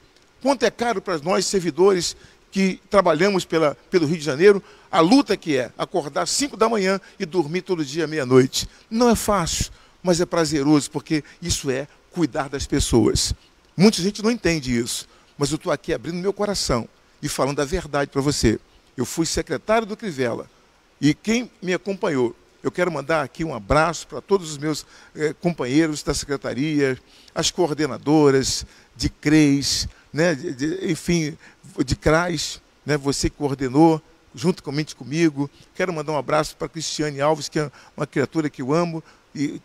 quanto é caro para nós servidores que trabalhamos pelo Rio de Janeiro, a luta que é acordar às 5 da manhã e dormir todo dia à meia-noite. Não é fácil, mas é prazeroso, porque isso é cuidar das pessoas. Muita gente não entende isso, mas eu estou aqui abrindo meu coração e falando a verdade para você. Eu fui secretário do Crivella. E quem me acompanhou, eu quero mandar aqui um abraço para todos os meus companheiros da secretaria, as coordenadoras de CREs, né, enfim, de CRAS, né, você que coordenou, juntamente comigo. Quero mandar um abraço para a Cristiane Alves, que é uma criatura que eu amo, e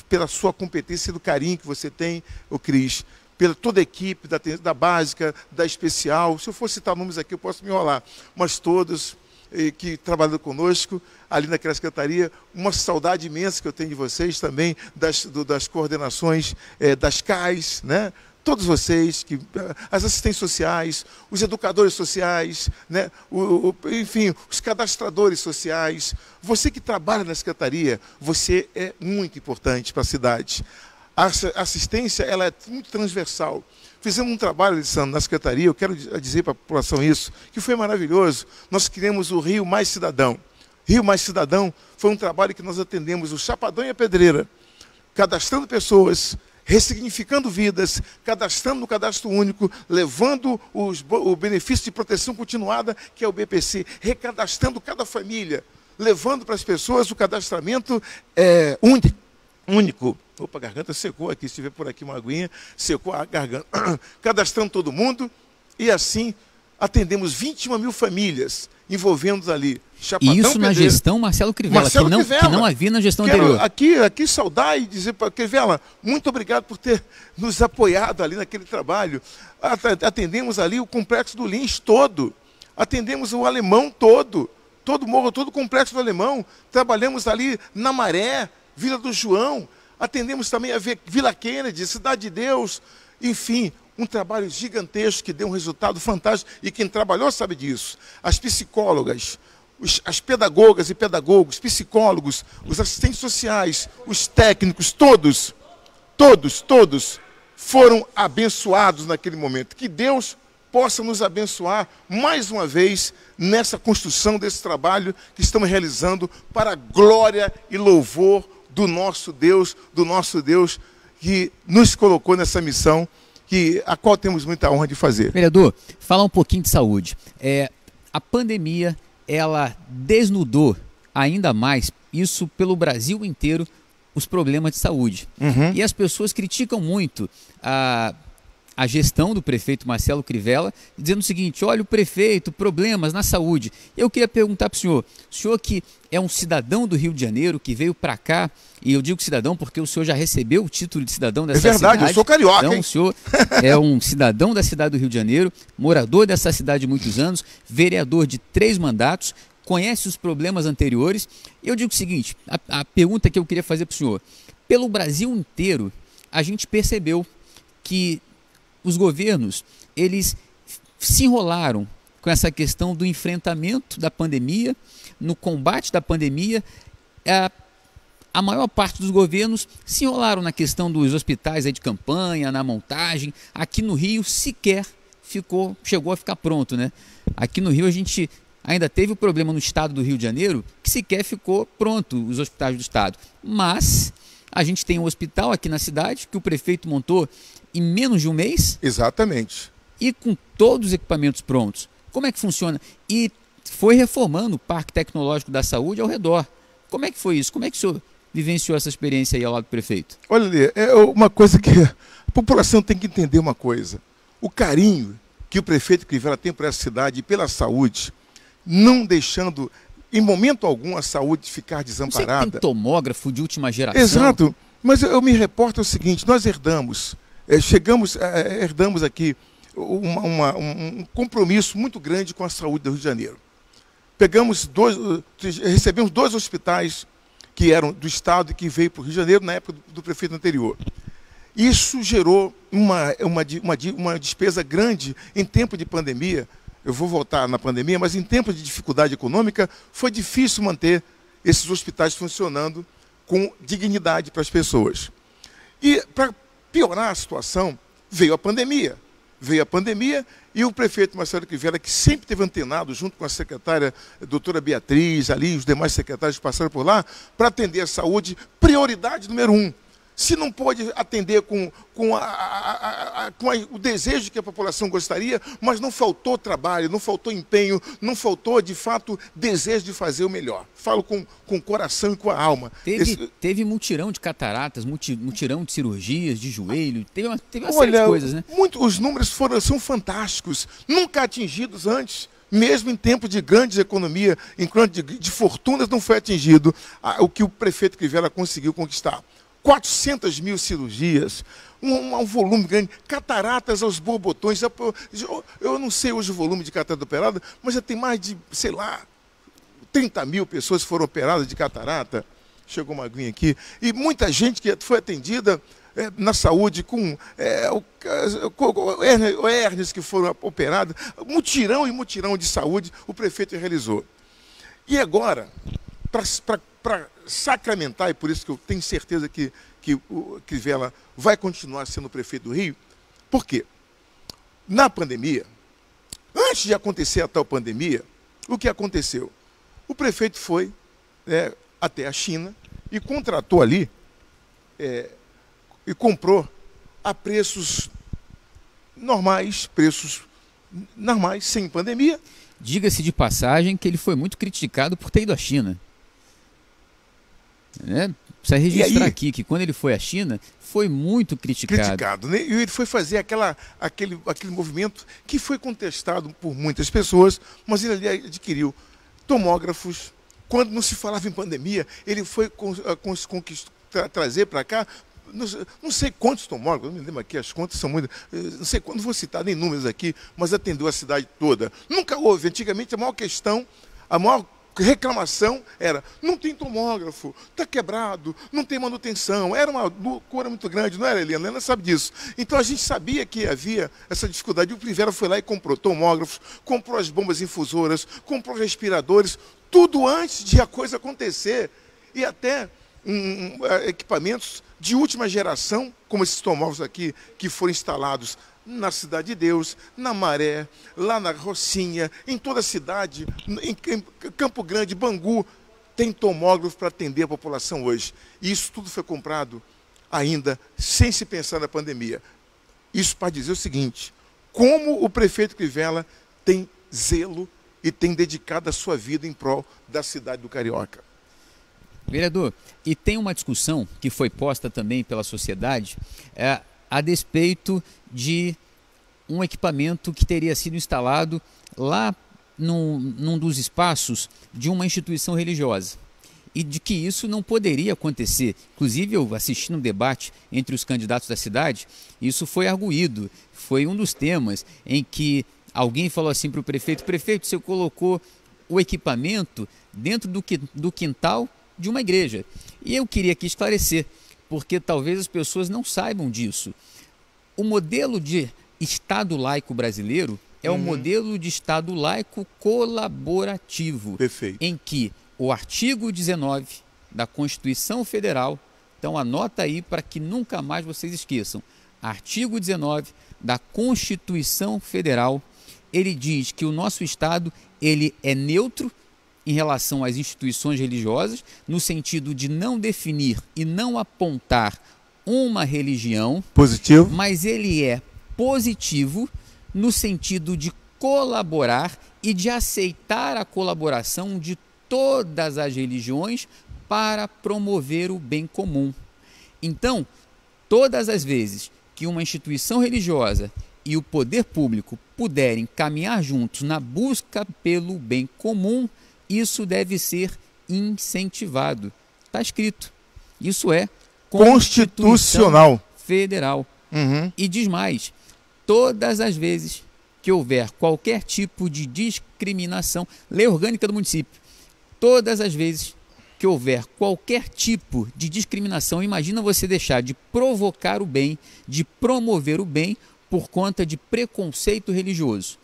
pela sua competência e do carinho que você tem, o Cris, pela toda a equipe, da básica, da especial. Se eu for citar nomes aqui, eu posso me enrolar, mas todos que trabalham conosco ali naquela secretaria, uma saudade imensa que eu tenho de vocês também, das coordenações das CAIs, né? Todos vocês, as assistentes sociais, os educadores sociais, né? Enfim, os cadastradores sociais. Você que trabalha na secretaria, você é muito importante para a cidade. A assistência, ela é muito transversal. Fizemos um trabalho, Alessandro, na secretaria, eu quero dizer para a população isso, que foi maravilhoso. Nós criamos o Rio Mais Cidadão. Rio Mais Cidadão foi um trabalho que nós atendemos o Chapadão e a Pedreira, cadastrando pessoas, ressignificando vidas, cadastrando no cadastro único, levando o benefício de proteção continuada, que é o BPC, recadastrando cada família, levando para as pessoas o cadastramento único. Opa, a garganta secou aqui, se tiver por aqui uma aguinha, secou a garganta. Cadastrando todo mundo e assim atendemos 21 mil famílias, envolvendo ali Chapadão, e isso na Pedreira, gestão Marcelo Crivella, que não havia na gestão anterior. Aqui saudar e dizer para Crivella, muito obrigado por ter nos apoiado ali naquele trabalho. Atendemos ali o Complexo do Lins todo, atendemos o Alemão todo o morro, todo o Complexo do Alemão, trabalhamos ali na Maré, Vila do João, atendemos também a Vila Kennedy, Cidade de Deus, enfim, um trabalho gigantesco que deu um resultado fantástico e quem trabalhou sabe disso. As psicólogas, as pedagogas e pedagogos, psicólogos, os assistentes sociais, os técnicos, todos foram abençoados naquele momento. Que Deus possa nos abençoar mais uma vez nessa construção desse trabalho que estamos realizando para a glória e louvor do nosso Deus que nos colocou nessa missão, a qual temos muita honra de fazer. Vereador, falar um pouquinho de saúde. A pandemia, ela desnudou ainda mais, isso pelo Brasil inteiro, os problemas de saúde. Uhum. E as pessoas criticam muito a gestão do prefeito Marcelo Crivella, dizendo o seguinte: olha, o prefeito, problemas na saúde. Eu queria perguntar para o senhor que é um cidadão do Rio de Janeiro, que veio para cá, e eu digo cidadão porque o senhor já recebeu o título de cidadão dessa cidade. É verdade, eu sou carioca, então, hein? O senhor é um cidadão da cidade do Rio de Janeiro, morador dessa cidade de muitos anos, vereador de 3 mandatos, conhece os problemas anteriores. Eu digo o seguinte, a pergunta que eu queria fazer para o senhor: pelo Brasil inteiro, a gente percebeu que os governos, eles se enrolaram com essa questão do enfrentamento da pandemia, no combate da pandemia. A maior parte dos governos se enrolaram na questão dos hospitais aí de campanha, na montagem. Aqui no Rio sequer chegou a ficar pronto, né? Aqui no Rio a gente ainda teve o problema no estado do Rio de Janeiro, que sequer ficou pronto os hospitais do estado. Mas a gente tem um hospital aqui na cidade que o prefeito montou em menos de um mês. Exatamente. E com todos os equipamentos prontos. Como é que funciona? E foi reformando o Parque Tecnológico da Saúde ao redor. Como é que foi isso? Como é que o senhor vivenciou essa experiência aí ao lado do prefeito? Olha, Lê, é uma coisa que a população tem que entender uma coisa. O carinho que o prefeito Crivella tem por essa cidade e pela saúde, não deixando em momento algum a saúde ficar desamparada. Você tem tomógrafo de última geração. Exato. Mas eu me reporto ao seguinte: nós herdamos aqui um compromisso muito grande com a saúde do Rio de Janeiro. Recebemos 2 hospitais que eram do estado e que veio para o Rio de Janeiro na época do prefeito anterior. Isso gerou uma despesa grande em tempo de pandemia. Eu vou voltar na pandemia, mas em tempo de dificuldade econômica foi difícil manter esses hospitais funcionando com dignidade para as pessoas. E para piorar a situação, veio a pandemia. E o prefeito Marcelo Crivella, que sempre esteve antenado, junto com a secretária a doutora Beatriz, ali, os demais secretários que passaram por lá, para atender a saúde, prioridade número 1. Se não pôde atender com o desejo que a população gostaria, mas não faltou trabalho, não faltou empenho, não faltou, de fato, desejo de fazer o melhor. Falo com o coração e com a alma. Teve mutirão de cataratas, mutirão de cirurgias, de joelho, teve uma série de coisas, né? Os números são fantásticos, nunca atingidos antes. Mesmo em tempo de grandes economias, em tempo de fortunas, não foi atingido o que o prefeito Crivella conseguiu conquistar. 400 mil cirurgias, um volume grande, cataratas aos borbotões. Eu não sei hoje o volume de catarata operada, mas já tem mais de, sei lá, 30 mil pessoas que foram operadas de catarata. Chegou uma aguinha aqui. E muita gente que foi atendida na saúde com hérnias que foram operadas. Mutirão de saúde o prefeito realizou. E agora, para sacramentar, e por isso que eu tenho certeza que o Crivella vai continuar sendo prefeito do Rio, por quê? Na pandemia, antes de acontecer a tal pandemia, o que aconteceu? O prefeito foi até a China e contratou ali e comprou a preços normais, sem pandemia. Diga-se de passagem que ele foi muito criticado por ter ido à China. Precisa registrar aqui que quando ele foi à China, foi muito criticado. Né? E ele foi fazer aquele movimento que foi contestado por muitas pessoas, mas ele ali adquiriu tomógrafos. Quando não se falava em pandemia, ele foi trazer para cá, não sei quantos tomógrafos, não me lembro aqui, as contas são muitas, não sei quando, não vou citar nem números aqui, mas atendeu a cidade toda. Nunca houve, antigamente a maior reclamação era, não tem tomógrafo, está quebrado, não tem manutenção. Era uma loucura muito grande, não era, Eliana? Helena sabe disso. Então a gente sabia que havia essa dificuldade. O Crivella foi lá e comprou tomógrafos, comprou as bombas infusoras, comprou respiradores, tudo antes de a coisa acontecer. E até equipamentos de última geração, como esses tomógrafos aqui, que foram instalados na Cidade de Deus, na Maré, lá na Rocinha, em toda a cidade, em Campo Grande, Bangu, tem tomógrafo para atender a população hoje. E isso tudo foi comprado ainda sem se pensar na pandemia. Isso para dizer o seguinte, como o prefeito Crivella tem zelo e tem dedicado a sua vida em prol da cidade do Carioca. Vereador, e tem uma discussão que foi posta também pela sociedade a despeito de um equipamento que teria sido instalado lá num dos espaços de uma instituição religiosa e de que isso não poderia acontecer. Inclusive, eu assisti um debate entre os candidatos da cidade, isso foi arguído, foi um dos temas em que alguém falou assim para o prefeito, você colocou o equipamento dentro do quintal de uma igreja. E eu queria aqui esclarecer, porque talvez as pessoas não saibam disso. O modelo de Estado laico brasileiro é um modelo de Estado laico colaborativo. Perfeito. Em que o artigo 19 da Constituição Federal, então anota aí para que nunca mais vocês esqueçam, artigo 19 da Constituição Federal, ele diz que o nosso Estado ele é neutro em relação às instituições religiosas, no sentido de não definir e não apontar uma religião, positivo, mas ele é positivo no sentido de colaborar e de aceitar a colaboração de todas as religiões para promover o bem comum. Então, todas as vezes que uma instituição religiosa e o poder público puderem caminhar juntos na busca pelo bem comum, isso deve ser incentivado. Está escrito. Isso é Constitucional Federal. E diz mais, todas as vezes que houver qualquer tipo de discriminação, lei orgânica do município, todas as vezes que houver qualquer tipo de discriminação, imagina você deixar de provocar o bem, de promover o bem por conta de preconceito religioso.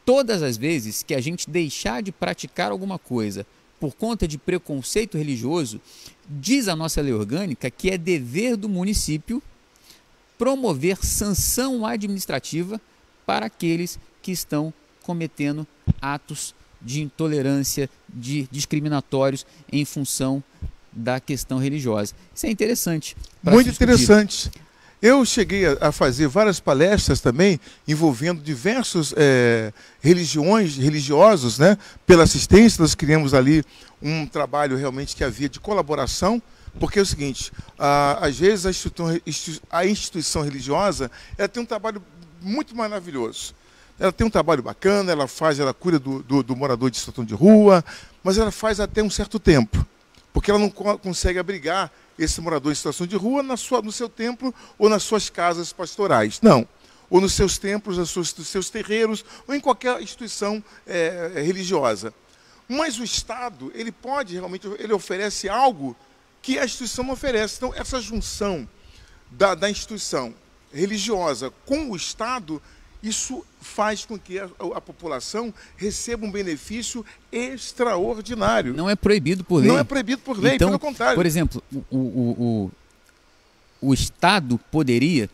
Todas as vezes que a gente deixar de praticar alguma coisa por conta de preconceito religioso, diz a nossa lei orgânica que é dever do município promover sanção administrativa para aqueles que estão cometendo atos de intolerância, de discriminatórios em função da questão religiosa. Isso é interessante. Muito interessante. Eu cheguei a fazer várias palestras também, envolvendo diversos religiosos, né? Pela assistência, nós criamos ali um trabalho realmente que havia de colaboração, porque é o seguinte, às vezes a instituição religiosa ela tem um trabalho muito maravilhoso. Ela tem um trabalho bacana, ela cuida do morador de situação de rua, mas ela faz até um certo tempo, porque ela não consegue abrigar esse morador em situação de rua no seu templo ou nas suas casas pastorais. Não. Ou nos seus templos, nos seus terreiros, ou em qualquer instituição religiosa. Mas o Estado, ele oferece algo que a instituição não oferece. Então, essa junção da instituição religiosa com o Estado, isso faz com que a população receba um benefício extraordinário. Não é proibido por lei. Não é proibido por lei, então, pelo contrário. Por exemplo, o Estado poderia...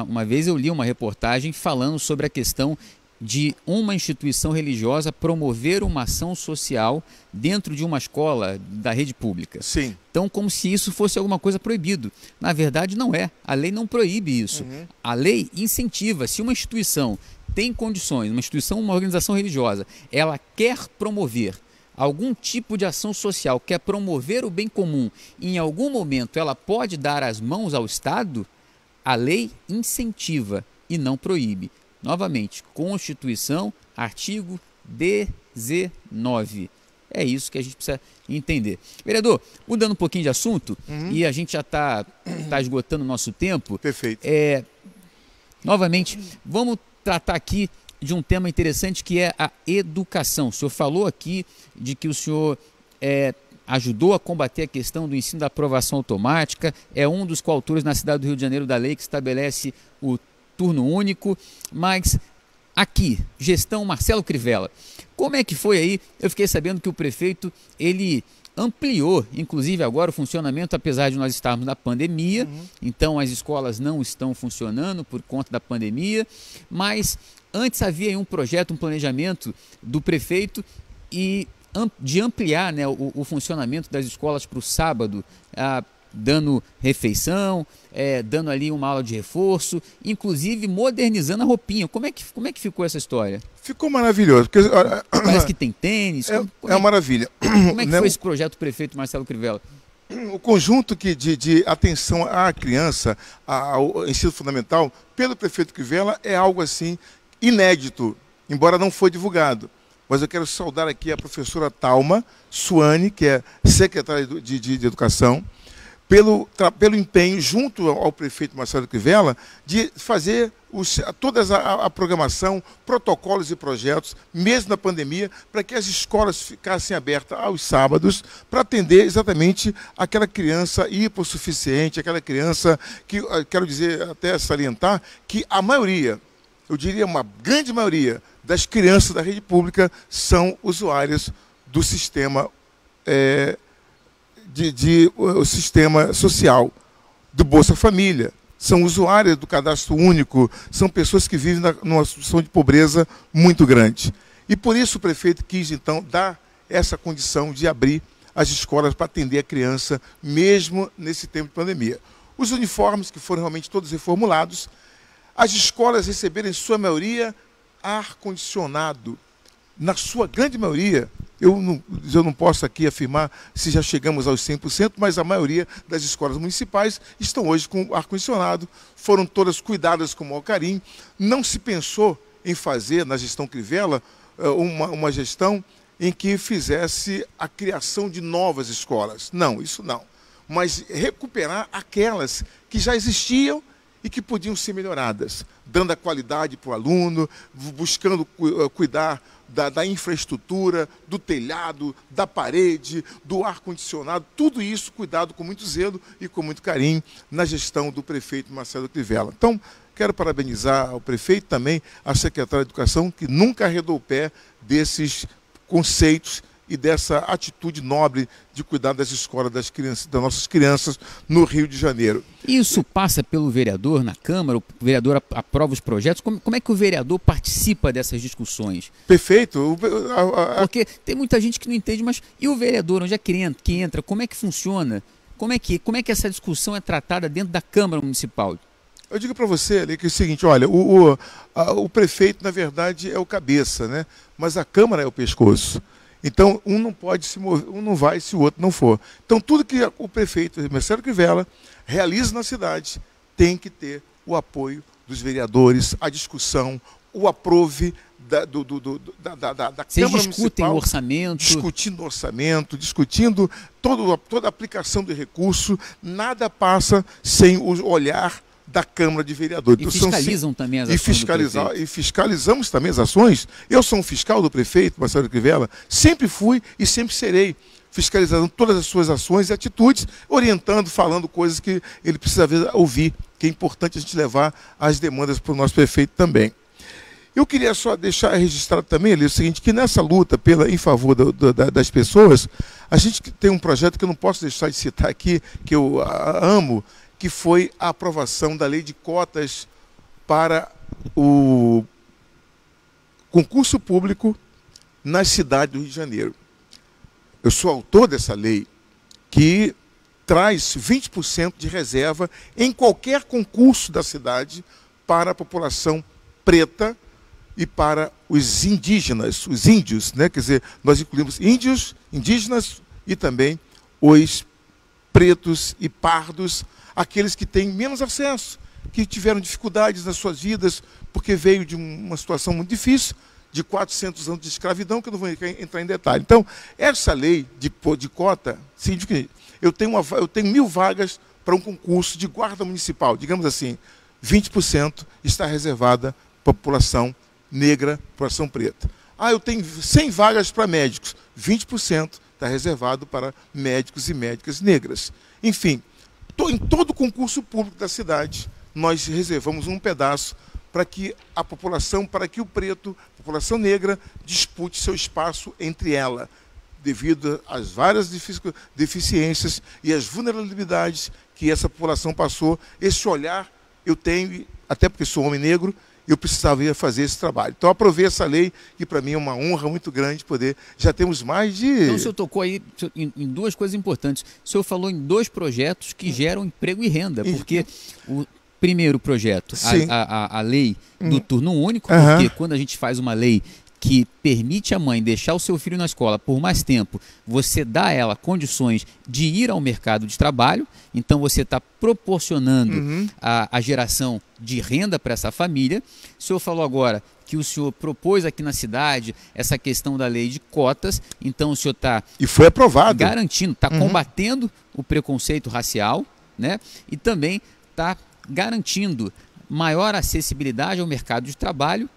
Uma vez eu li uma reportagem falando sobre a questão de uma instituição religiosa promover uma ação social dentro de uma escola da rede pública. Sim. Então, como se isso fosse alguma coisa proibido. Na verdade, não é. A lei não proíbe isso. Uhum. A lei incentiva. Se uma instituição tem condições, uma organização religiosa, ela quer promover algum tipo de ação social, quer promover o bem comum, em algum momento ela pode dar as mãos ao Estado, a lei incentiva e não proíbe. Novamente, Constituição, artigo 19. É isso que a gente precisa entender. Vereador, mudando um pouquinho de assunto, e a gente já está esgotando o nosso tempo. Perfeito. Novamente, vamos tratar aqui de um tema interessante que é a educação. O senhor falou aqui de que o senhor ajudou a combater a questão do ensino da aprovação automática, é um dos coautores na cidade do Rio de Janeiro da lei que estabelece o turno único, mas aqui, gestão Marcelo Crivella, como é que foi aí? Eu fiquei sabendo que o prefeito, ele ampliou, inclusive agora o funcionamento, apesar de nós estarmos na pandemia, então as escolas não estão funcionando por conta da pandemia, mas antes havia aí um projeto, um planejamento do prefeito de ampliar, né, o funcionamento das escolas para o sábado, dando refeição, dando ali uma aula de reforço, inclusive modernizando a roupinha. Como é que ficou essa história? Ficou maravilhoso. Porque, parece que tem tênis. É uma maravilha. Como é que foi esse projeto do prefeito Marcelo Crivella? O conjunto de atenção à criança, ao ensino fundamental, pelo prefeito Crivella, é algo assim inédito, embora não foi divulgado. Mas eu quero saudar aqui a professora Thalma Suane, que é secretária de Educação, pelo empenho, junto ao prefeito Marcelo Crivella, de fazer toda a programação, protocolos e projetos, mesmo na pandemia, para que as escolas ficassem abertas aos sábados, para atender exatamente aquela criança hipossuficiente, aquela criança que, quero dizer, até salientar, que a maioria, eu diria uma grande maioria, das crianças da rede pública são usuárias do sistema o sistema social, do Bolsa Família, são usuárias do cadastro único, são pessoas que vivem numa situação de pobreza muito grande. E por isso o prefeito quis, então, dar essa condição de abrir as escolas para atender a criança, mesmo nesse tempo de pandemia. Os uniformes, que foram realmente todos reformulados, as escolas receberam, em sua maioria, ar-condicionado. Na sua grande maioria, eu não posso aqui afirmar se já chegamos aos 100%, mas a maioria das escolas municipais estão hoje com ar-condicionado, foram todas cuidadas com o maior carinho. Não se pensou em fazer, na gestão Crivella, uma gestão em que fizesse a criação de novas escolas. Não, isso não. Mas recuperar aquelas que já existiam e que podiam ser melhoradas, dando a qualidade para o aluno, buscando cuidar da infraestrutura, do telhado, da parede, do ar-condicionado, tudo isso cuidado com muito zelo e com muito carinho na gestão do prefeito Marcelo Crivella. Então, quero parabenizar ao prefeito também, a secretária de Educação, que nunca arredou o pé desses conceitos e dessa atitude nobre de cuidar das escolas das crianças, das nossas crianças no Rio de Janeiro. Isso passa pelo vereador na Câmara, o vereador aprova os projetos, como é que o vereador participa dessas discussões? Perfeito. Porque tem muita gente que não entende, mas e o vereador, onde é que entra, como é que funciona? Como é que essa discussão é tratada dentro da Câmara Municipal? Eu digo para você ali que é o seguinte, olha, o prefeito, na verdade, é o cabeça, né? Mas a Câmara é o pescoço. Então, um não pode se mover, um não vai se o outro não for. Então, tudo que o prefeito, Marcelo Crivella, realiza na cidade, tem que ter o apoio dos vereadores, a discussão, o aprove da Vocês Câmara discutem Municipal, o orçamento? discutindo orçamento, discutindo toda a aplicação de recurso, nada passa sem o olhar da Câmara de Vereadores. E fiscalizam também as ações do prefeito. E fiscalizamos também as ações. Eu sou um fiscal do prefeito, Marcelo Crivella, sempre fui e sempre serei, fiscalizando todas as suas ações e atitudes, orientando, falando coisas que ele precisa ouvir, que é importante a gente levar as demandas para o nosso prefeito também. Eu queria só deixar registrado também, ali, o seguinte, que nessa luta em favor das pessoas, a gente tem um projeto que eu não posso deixar de citar aqui, que eu amo, que foi a aprovação da lei de cotas para o concurso público na cidade do Rio de Janeiro. Eu sou autor dessa lei, que traz 20% de reserva em qualquer concurso da cidade para a população preta e para os indígenas, os índios, né? Quer dizer, nós incluímos índios, indígenas e também os pretos e pardos, aqueles que têm menos acesso, que tiveram dificuldades nas suas vidas, porque veio de uma situação muito difícil, de 400 anos de escravidão, que eu não vou entrar em detalhe. Então, essa lei de cota, eu tenho 1.000 vagas para um concurso de guarda municipal, digamos assim, 20% está reservada para a população negra, população preta. Eu tenho 100 vagas para médicos, 20% está reservado para médicos e médicas negras. Enfim, em todo concurso público da cidade, nós reservamos um pedaço para que a população, para que o preto, a população negra, dispute seu espaço entre ela, devido às várias deficiências e às vulnerabilidades que essa população passou. Esse olhar eu tenho, até porque sou homem negro, eu precisava fazer esse trabalho. Então, aprovei essa lei, que para mim é uma honra muito grande poder. Já temos mais de... Então, o senhor tocou aí em duas coisas importantes. O senhor falou em 2 projetos que geram emprego e renda, porque o primeiro projeto, a lei do turno único, porque quando a gente faz uma lei que permite a mãe deixar o seu filho na escola por mais tempo, você dá a ela condições de ir ao mercado de trabalho, então você está proporcionando a geração de renda para essa família. O senhor falou agora que o senhor propôs aqui na cidade essa questão da lei de cotas, então o senhor está... E foi aprovado. Garantindo, está combatendo o preconceito racial, né? E também está garantindo maior acessibilidade ao mercado de trabalho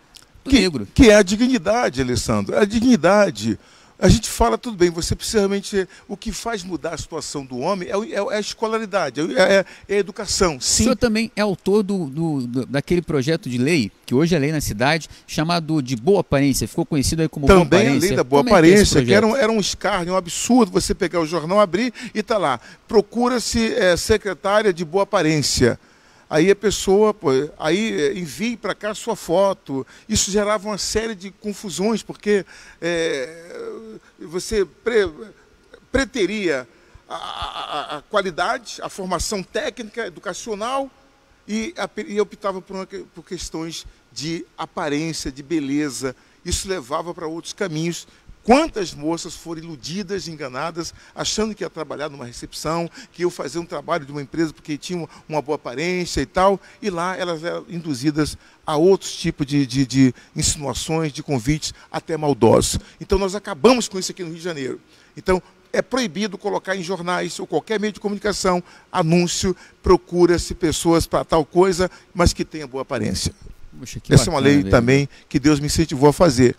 negro. Que é a dignidade, Alessandro. A dignidade. A gente fala, tudo bem, você precisa realmente... O que faz mudar a situação do homem é a escolaridade, é a educação. Sim. O senhor também é autor daquele projeto de lei, que hoje é lei na cidade, chamado de Boa Aparência, ficou conhecido aí como também Boa Aparência. Também a lei da Boa Aparência, que era um escárnio, um absurdo você pegar o jornal, abrir e está lá. Procura-se secretária de Boa Aparência. Aí a pessoa, envie para cá a sua foto. Isso gerava uma série de confusões, porque você preteria a qualidade, a formação técnica, educacional, e optava por questões de aparência, de beleza. Isso levava para outros caminhos. Quantas moças foram iludidas, enganadas, achando que ia trabalhar numa recepção, que iam fazer um trabalho de uma empresa porque tinham uma boa aparência e tal, e lá elas eram induzidas a outros tipos de insinuações, de convites, até maldosos. Então nós acabamos com isso aqui no Rio de Janeiro. Então é proibido colocar em jornais ou qualquer meio de comunicação anúncio, procura-se pessoas para tal coisa, mas que tenha boa aparência. Poxa, essa é uma lei também que Deus me incentivou a fazer.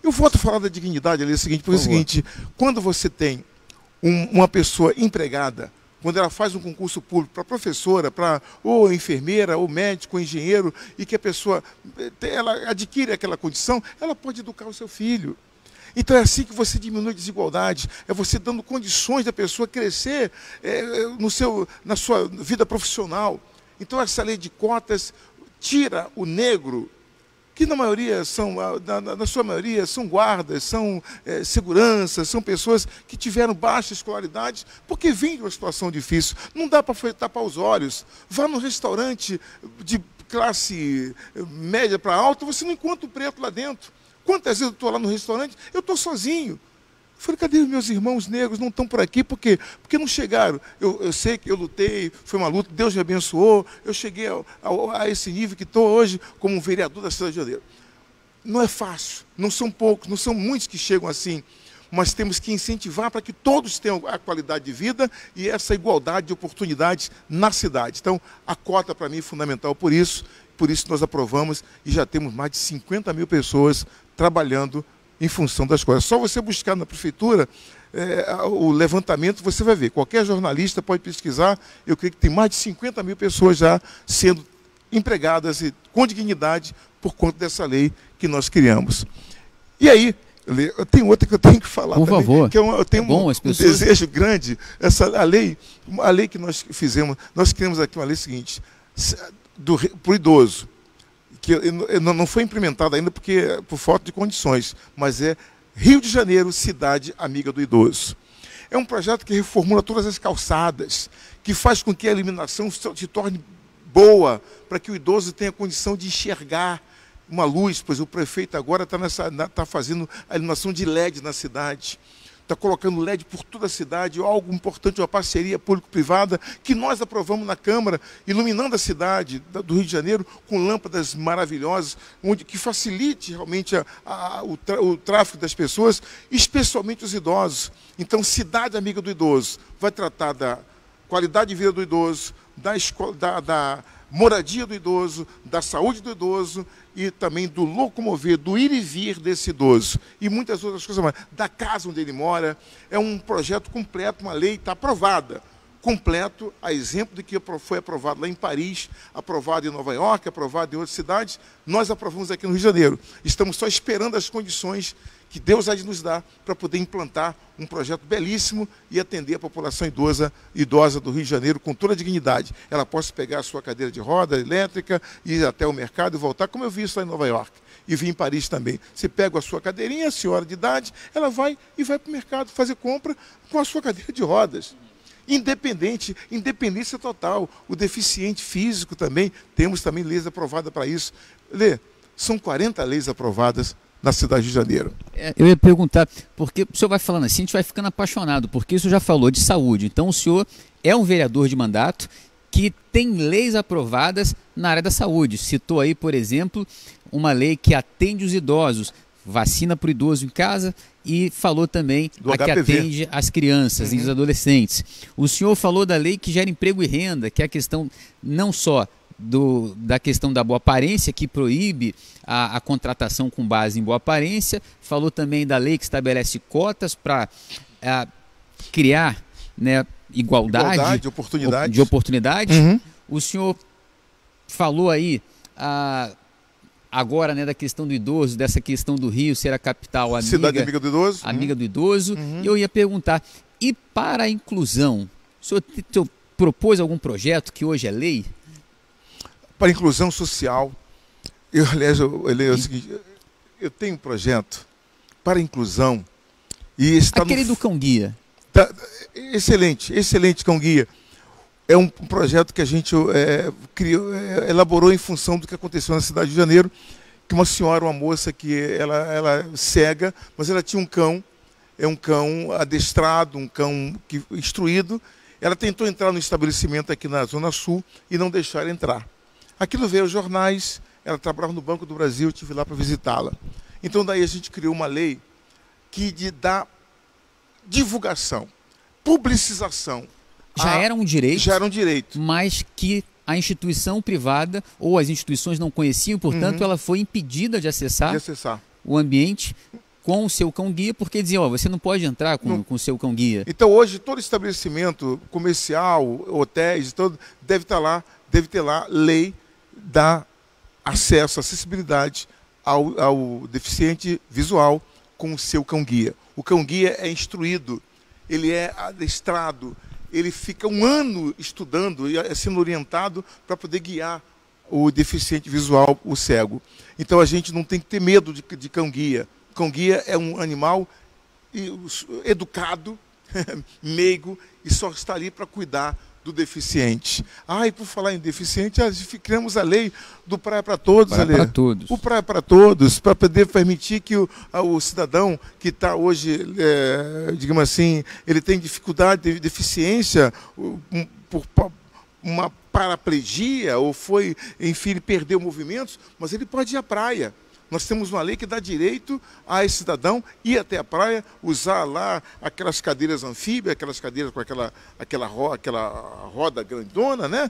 Eu volto a falar da dignidade ali, porque é o seguinte, quando você tem uma pessoa empregada, quando ela faz um concurso público para professora, para ou enfermeira, ou médico, ou engenheiro, e que a pessoa ela adquire aquela condição, ela pode educar o seu filho. Então é assim que você diminui a desigualdade, é você dando condições da pessoa crescer na sua vida profissional. Então essa lei de cotas tira o negro, que na sua maioria são guardas, são seguranças, são pessoas que tiveram baixa escolaridade, porque vêm de uma situação difícil. Não dá para tapar os olhos. Vá num restaurante de classe média para alta, você não encontra o preto lá dentro. Quantas vezes eu estou lá no restaurante, eu estou sozinho. Eu falei, cadê os meus irmãos negros? Não estão por aqui, por quê? Porque não chegaram. Eu sei que eu lutei, foi uma luta, Deus me abençoou, eu cheguei a esse nível que estou hoje como um vereador da cidade de Janeiro. Não é fácil, não são poucos, não são muitos que chegam assim, mas temos que incentivar para que todos tenham a qualidade de vida e essa igualdade de oportunidades na cidade. Então, a cota para mim é fundamental por isso nós aprovamos e já temos mais de 50 mil pessoas trabalhando em função das coisas. Só você buscar na prefeitura o levantamento, você vai ver. Qualquer jornalista pode pesquisar. Eu creio que tem mais de 50 mil pessoas já sendo empregadas e com dignidade por conta dessa lei que nós criamos. E aí, eu tenho outra que eu tenho que falar por também, favor. que eu tenho um desejo grande. A lei que nós fizemos, nós criamos aqui uma lei seguinte, para o idoso, que não foi implementada ainda por falta de condições, mas é Rio de Janeiro, cidade amiga do idoso. É um projeto que reformula todas as calçadas, que faz com que a iluminação se torne boa, para que o idoso tenha condição de enxergar uma luz, pois o prefeito agora está fazendo a iluminação de LED na cidade. Está colocando LED por toda a cidade, algo importante, uma parceria público-privada, que nós aprovamos na Câmara, iluminando a cidade do Rio de Janeiro com lâmpadas maravilhosas, que facilite realmente o tráfego das pessoas, especialmente os idosos. Então, cidade amiga do idoso vai tratar da qualidade de vida do idoso, da moradia do idoso, da saúde do idoso e também do locomover, do ir e vir desse idoso. E muitas outras coisas mais. Da casa onde ele mora. É um projeto completo, uma lei está aprovada. Completo, a exemplo de que foi aprovado lá em Paris, aprovado em Nova York, aprovado em outras cidades. Nós aprovamos aqui no Rio de Janeiro. Estamos só esperando as condições que Deus há de nos dar para poder implantar um projeto belíssimo e atender a população idosa do Rio de Janeiro com toda a dignidade. Ela possa pegar a sua cadeira de roda elétrica, ir até o mercado e voltar, como eu vi isso lá em Nova York. E vi em Paris também. Você pega a sua cadeirinha, a senhora de idade, ela vai para o mercado fazer compra com a sua cadeira de rodas. Independência total. O deficiente físico também, temos também leis aprovadas para isso. Lê, são 40 leis aprovadas na cidade de Janeiro. Eu ia perguntar, porque o senhor vai falando assim, a gente vai ficando apaixonado, porque o senhor já falou de saúde, então o senhor é um vereador de mandato que tem leis aprovadas na área da saúde. Citou aí, por exemplo, uma lei que atende os idosos, vacina para o idoso em casa, e falou também a que atende as crianças e os adolescentes. O senhor falou da lei que gera emprego e renda, que é a questão não só da questão da boa aparência, que proíbe a contratação com base em boa aparência, falou também da lei que estabelece cotas para criar, né, igualdade de oportunidades. Uhum. O senhor falou aí agora, né, da questão do idoso, dessa questão do Rio ser a capital amiga, cidade amiga do idoso. Amiga do idoso. Uhum. E eu ia perguntar, e para a inclusão, o senhor propôs algum projeto que hoje é lei? Para a inclusão social, eu tenho um projeto para a inclusão. E está aquele do Cão Guia. Excelente Cão Guia. É um projeto que a gente elaborou em função do que aconteceu na cidade de Janeiro, que uma senhora, uma moça que ela é cega, mas ela tinha um cão, um cão adestrado, um cão instruído. Ela tentou entrar no estabelecimento aqui na Zona Sul e não deixaram entrar. Aquilo veio aos jornais, ela trabalhava no Banco do Brasil, eu estive lá para visitá-la. Então daí a gente criou uma lei que dá divulgação, publicização. Já era um direito. Já era um direito. Mas que a instituição privada ou as instituições não conheciam, portanto ela foi impedida de acessar o ambiente com o seu cão-guia, porque diziam, você não pode entrar com o seu cão-guia. Então hoje todo estabelecimento comercial, hotéis, deve ter lá lei da acesso, acessibilidade ao deficiente visual com o seu cão-guia. O cão-guia é instruído, ele é adestrado, ele fica um ano estudando e sendo orientado para poder guiar o deficiente visual, o cego. Então a gente não tem que ter medo de cão-guia. Cão-guia é um animal educado, meigo, e só está ali para cuidar do deficiente. E por falar em deficiente, criamos a lei do Praia para Todos. Praia para Todos. O Praia para Todos, para poder permitir que o cidadão que está hoje, digamos assim, ele tem dificuldade, de deficiência, por uma paraplegia, ou enfim, ele perdeu movimentos, mas ele pode ir à praia. Nós temos uma lei que dá direito a esse cidadão ir até a praia, usar lá aquelas cadeiras anfíbias, aquelas cadeiras com aquela roda grandona, né?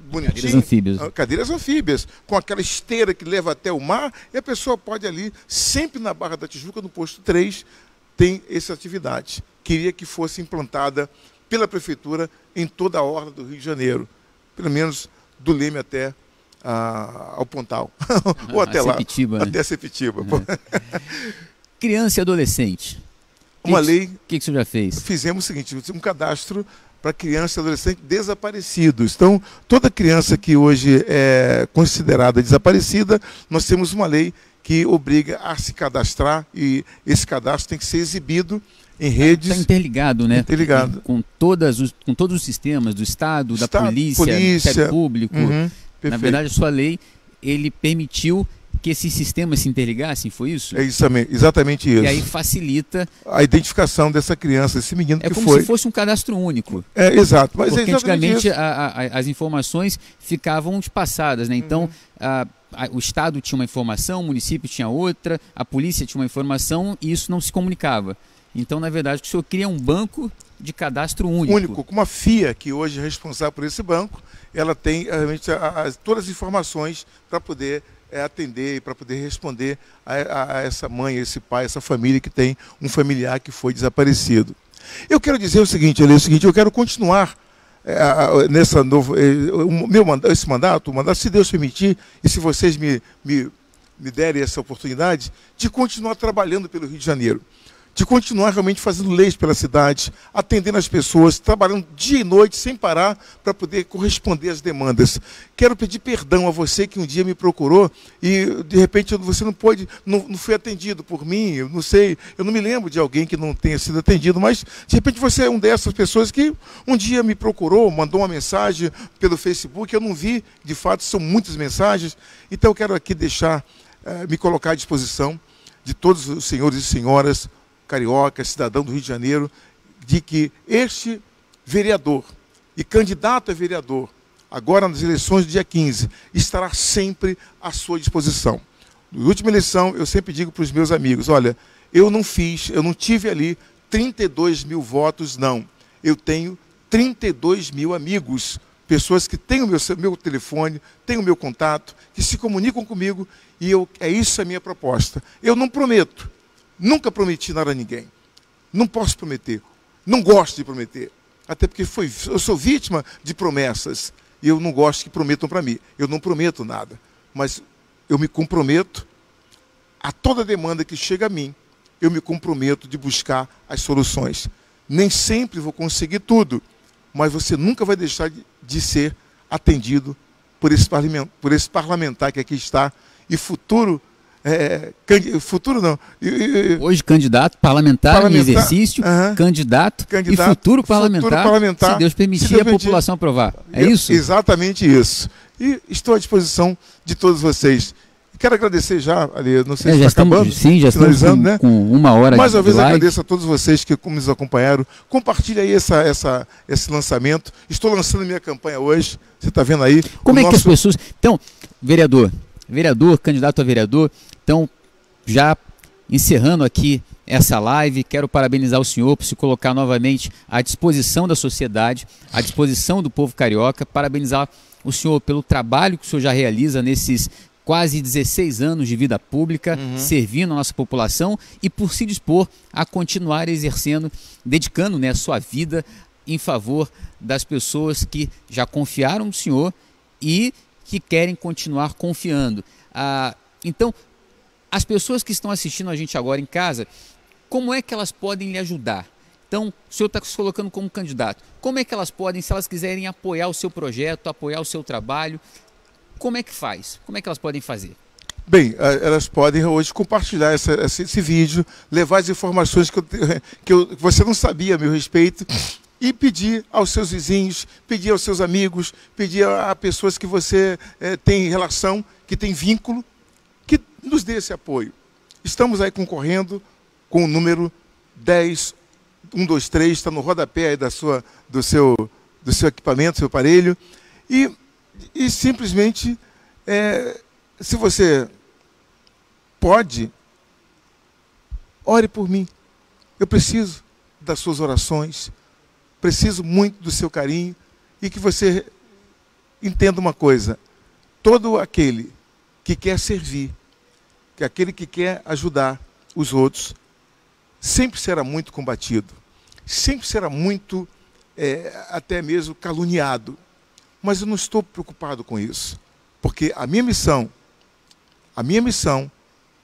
Bonitinho. Cadeiras anfíbias. Cadeiras anfíbias, com aquela esteira que leva até o mar, e a pessoa pode ali, sempre na Barra da Tijuca, no posto 3, tem essa atividade. Queria que fosse implantada pela Prefeitura em toda a orla do Rio de Janeiro, pelo menos do Leme até ao Pontal, ou até lá, Sepitiba, né? até Sepitiba. Criança e adolescente. Uma lei... O que o senhor já fez? Fizemos o seguinte, um cadastro para crianças e adolescentes desaparecidos. Então, toda criança que hoje é considerada desaparecida, nós temos uma lei que obriga a se cadastrar, e esse cadastro tem que ser exibido em redes... Está interligado, né? Interligado. Com todos os sistemas do Estado, da polícia, do Ministério Público. Na verdade, a sua lei, ele permitiu que esses sistemas se interligassem, foi isso? É exatamente isso. E aí facilita a identificação dessa criança, desse menino que foi. É como se fosse um cadastro único. Exato. Mas porque antigamente as informações ficavam espaçadas, né? Então, o Estado tinha uma informação, o município tinha outra, a polícia tinha uma informação e isso não se comunicava. Então, na verdade, o senhor cria um banco de cadastro único. Com uma FIA, que hoje é responsável por esse banco, ela tem realmente todas as informações para poder atender e para poder responder a essa mãe, a esse pai, essa família que tem um familiar que foi desaparecido. Eu quero dizer o seguinte, eu quero continuar esse mandato, se Deus permitir, e se vocês me derem essa oportunidade, de continuar trabalhando pelo Rio de Janeiro, de continuar realmente fazendo leis pela cidade, atendendo as pessoas, trabalhando dia e noite sem parar para poder corresponder às demandas. Quero pedir perdão a você que um dia me procurou e de repente você não foi atendido por mim, eu não sei, eu não me lembro de alguém que não tenha sido atendido, mas de repente você é uma dessas pessoas que um dia me procurou, mandou uma mensagem pelo Facebook, eu não vi, de fato são muitas mensagens, então eu quero aqui me colocar à disposição de todos os senhores e senhoras carioca, cidadão do Rio de Janeiro, de que este vereador e candidato a vereador, agora nas eleições do dia 15, estará sempre à sua disposição. Na última eleição, eu sempre digo para os meus amigos, olha, eu não tive ali 32 mil votos, não. Eu tenho 32 mil amigos, pessoas que têm o meu telefone, têm o meu contato, que se comunicam comigo, e é isso a minha proposta. Eu não prometo. Nunca prometi nada a ninguém. Não posso prometer. Não gosto de prometer. Até porque eu sou vítima de promessas. E eu não gosto que prometam para mim. Eu não prometo nada. Mas eu me comprometo a toda demanda que chega a mim. Eu me comprometo de buscar as soluções. Nem sempre vou conseguir tudo. Mas você nunca vai deixar de ser atendido por esse parlamentar que aqui está. E futuro não. Hoje candidato, parlamentar em exercício, candidato e futuro parlamentar, se Deus permitir, a população aprovar. É isso? Exatamente isso. E estou à disposição de todos vocês. Quero agradecer já, ali, não sei se está acabando. Sim, já estamos com 1 hora Mais uma vez live. Agradeço a todos vocês que nos acompanharam. Compartilhe aí esse lançamento. Estou lançando minha campanha hoje. Você está vendo aí. Como é que as pessoas... Então, vereador, candidato a vereador, então, já encerrando aqui essa live, quero parabenizar o senhor por se colocar novamente à disposição da sociedade, à disposição do povo carioca, parabenizar o senhor pelo trabalho que o senhor já realiza nesses quase 16 anos de vida pública, servindo a nossa população e por se dispor a continuar exercendo, dedicando, né, a sua vida em favor das pessoas que já confiaram no senhor e que querem continuar confiando. Então, as pessoas que estão assistindo a gente agora em casa como é que elas podem lhe ajudar? Então, o senhor está se colocando como candidato. Como é que elas podem, se elas quiserem apoiar o seu projeto, apoiar o seu trabalho, como é que faz? Como é que elas podem fazer? Bem, elas podem hoje compartilhar esse vídeo, levar as informações que você não sabia a meu respeito e pedir aos seus vizinhos, pedir aos seus amigos, pedir a pessoas que você tem relação, que tem vínculo, que nos dê esse apoio. Estamos aí concorrendo com o número 10123, está no rodapé aí do seu equipamento, do seu aparelho, e simplesmente, se você pode, ore por mim. Eu preciso das suas orações, preciso muito do seu carinho, e que você entenda uma coisa: todo aquele que quer servir, que aquele que quer ajudar os outros, sempre será muito combatido, sempre será muito, até mesmo caluniado. Mas eu não estou preocupado com isso, porque a minha missão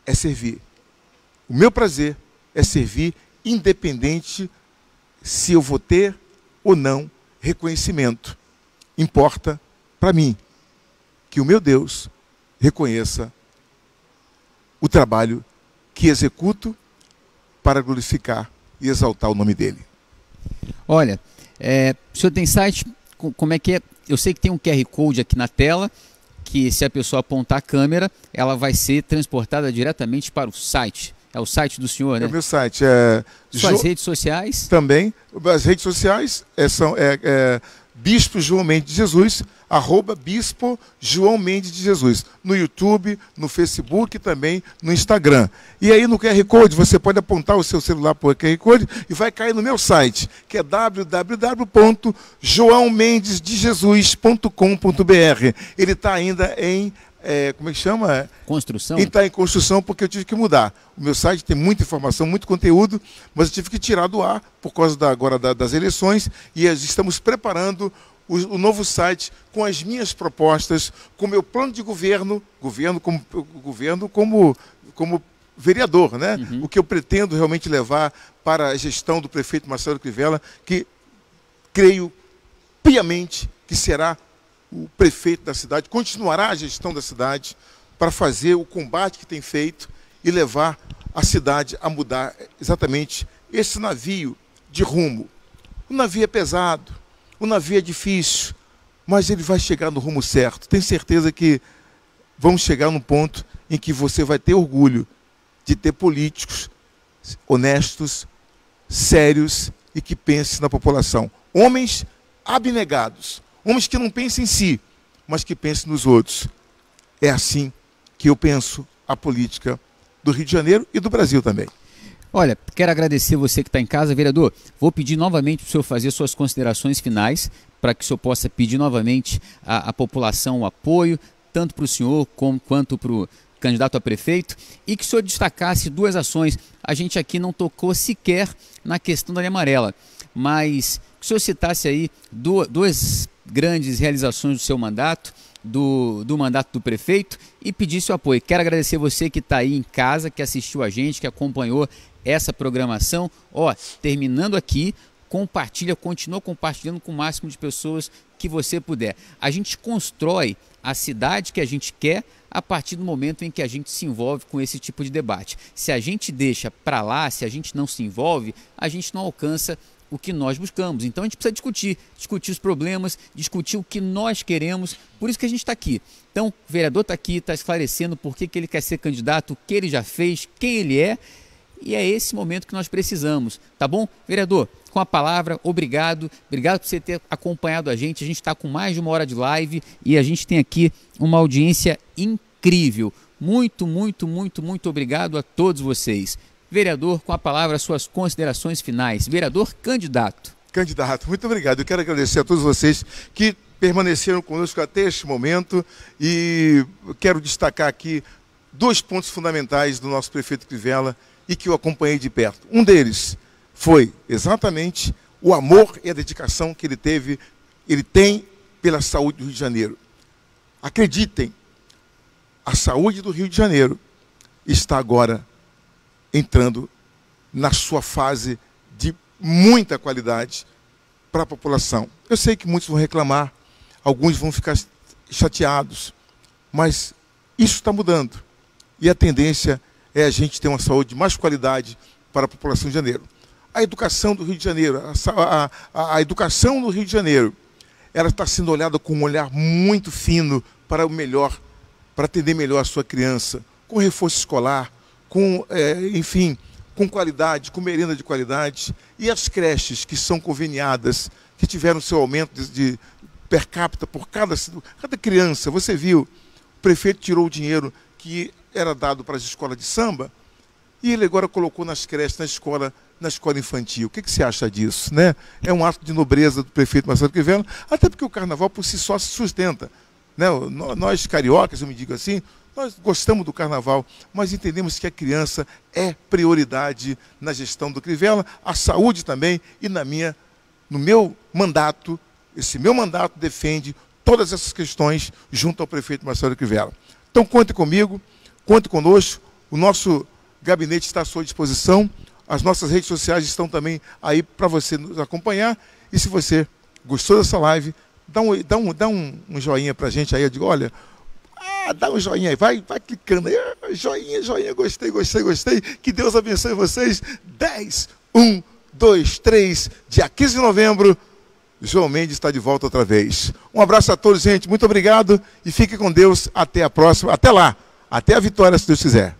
é servir. O meu prazer é servir, independente se eu vou ter ou não reconhecimento. Importa para mim que o meu Deus reconheça o trabalho que executo para glorificar e exaltar o nome dele. Olha, o senhor tem site, como é que é? Eu sei que tem um QR Code aqui na tela, que se a pessoa apontar a câmera, ela vai ser transportada diretamente para o site. É o site do senhor, né? É o meu site. Suas redes sociais? Também. As redes sociais são Bispo João Mendes de Jesus, @Bispo João Mendes de Jesus. No YouTube, no Facebook e também no Instagram. E aí no QR Code, você pode apontar o seu celular para o QR Code e vai cair no meu site, que é www.joaomendesdejesus.com.br. Ele está ainda em... como é que chama? Construção? Está em construção, porque eu tive que mudar. O meu site tem muita informação, muito conteúdo, mas eu tive que tirar do ar por causa agora das eleições, e estamos preparando o novo site com as minhas propostas, com o meu plano de governo como vereador, né? Uhum. O que eu pretendo realmente levar para a gestão do prefeito Marcelo Crivella, que creio piamente que será o prefeito da cidade, continuará a gestão da cidade para fazer o combate que tem feito e levar a cidade a mudar exatamente esse navio de rumo. O navio é pesado, o navio é difícil, mas ele vai chegar no rumo certo. Tenho certeza que vamos chegar num ponto em que você vai ter orgulho de ter políticos honestos, sérios e que pensem na população. Homens abnegados. Homens que não pensem em si, mas que pensem nos outros. É assim que eu penso a política do Rio de Janeiro e do Brasil também. Olha, quero agradecer você que está em casa, vereador. Vou pedir novamente para o senhor fazer suas considerações finais, para que o senhor possa pedir novamente à população o apoio, tanto para o senhor quanto para o candidato a prefeito, e que o senhor destacasse duas ações. A gente aqui não tocou sequer na questão da linha amarela, mas que o senhor citasse aí duas grandes realizações do seu mandato, do mandato do prefeito, e pedisse o apoio. Quero agradecer você que está aí em casa, que assistiu a gente, que acompanhou essa programação. Terminando aqui, continua compartilhando com o máximo de pessoas que você puder. A gente constrói a cidade que a gente quer a partir do momento em que a gente se envolve com esse tipo de debate. Se a gente deixa para lá, se a gente não se envolve, a gente não alcança o que nós buscamos. Então a gente precisa discutir os problemas, discutir o que nós queremos, por isso que a gente está aqui. Então o vereador está aqui, está esclarecendo por que ele quer ser candidato, o que ele já fez, quem ele é, e é esse momento que nós precisamos, tá bom? Vereador, com a palavra, obrigado por você ter acompanhado a gente está com mais de 1 hora de live e a gente tem aqui uma audiência incrível. Muito, muito, muito, muito obrigado a todos vocês. Vereador, com a palavra, suas considerações finais. Vereador candidato. Candidato, muito obrigado. Eu quero agradecer a todos vocês que permaneceram conosco até este momento e quero destacar aqui 2 pontos fundamentais do nosso prefeito Crivella e que eu acompanhei de perto. Um deles foi exatamente o amor e a dedicação que ele tem pela saúde do Rio de Janeiro. Acreditem, a saúde do Rio de Janeiro está agora entrando na sua fase de muita qualidade para a população. Eu sei que muitos vão reclamar, alguns vão ficar chateados, mas isso está mudando. E a tendência é a gente ter uma saúde de mais qualidade para a população de Janeiro. A educação do Rio de Janeiro, a educação no Rio de Janeiro, ela está sendo olhada com um olhar muito fino para o melhor, para atender melhor a sua criança, com reforço escolar, com, enfim, com qualidade, com merenda de qualidade. E as creches que são conveniadas, que tiveram seu aumento de per capita por cada criança. Você viu, o prefeito tirou o dinheiro que era dado para as escolas de samba e ele agora colocou nas creches, na escola infantil. O que você acha disso, né? É um ato de nobreza do prefeito Marcelo Crivella, até porque o carnaval por si só se sustenta, né? Nós cariocas, eu me digo assim, nós gostamos do carnaval, mas entendemos que a criança é prioridade na gestão do Crivella, a saúde também, e no meu mandato, esse meu mandato defende todas essas questões junto ao prefeito Marcelo Crivella. Então conte comigo, conte conosco, o nosso gabinete está à sua disposição, as nossas redes sociais estão também aí para você nos acompanhar, e se você gostou dessa live, dá um joinha para a gente aí, eu digo, olha, dá um joinha aí, vai clicando aí, joinha, gostei, que Deus abençoe vocês. 10, 1, 2, 3, dia 15 de novembro, João Mendes está de volta outra vez. Um abraço a todos, gente, muito obrigado, e fique com Deus, até a próxima, até lá, até a vitória, se Deus quiser.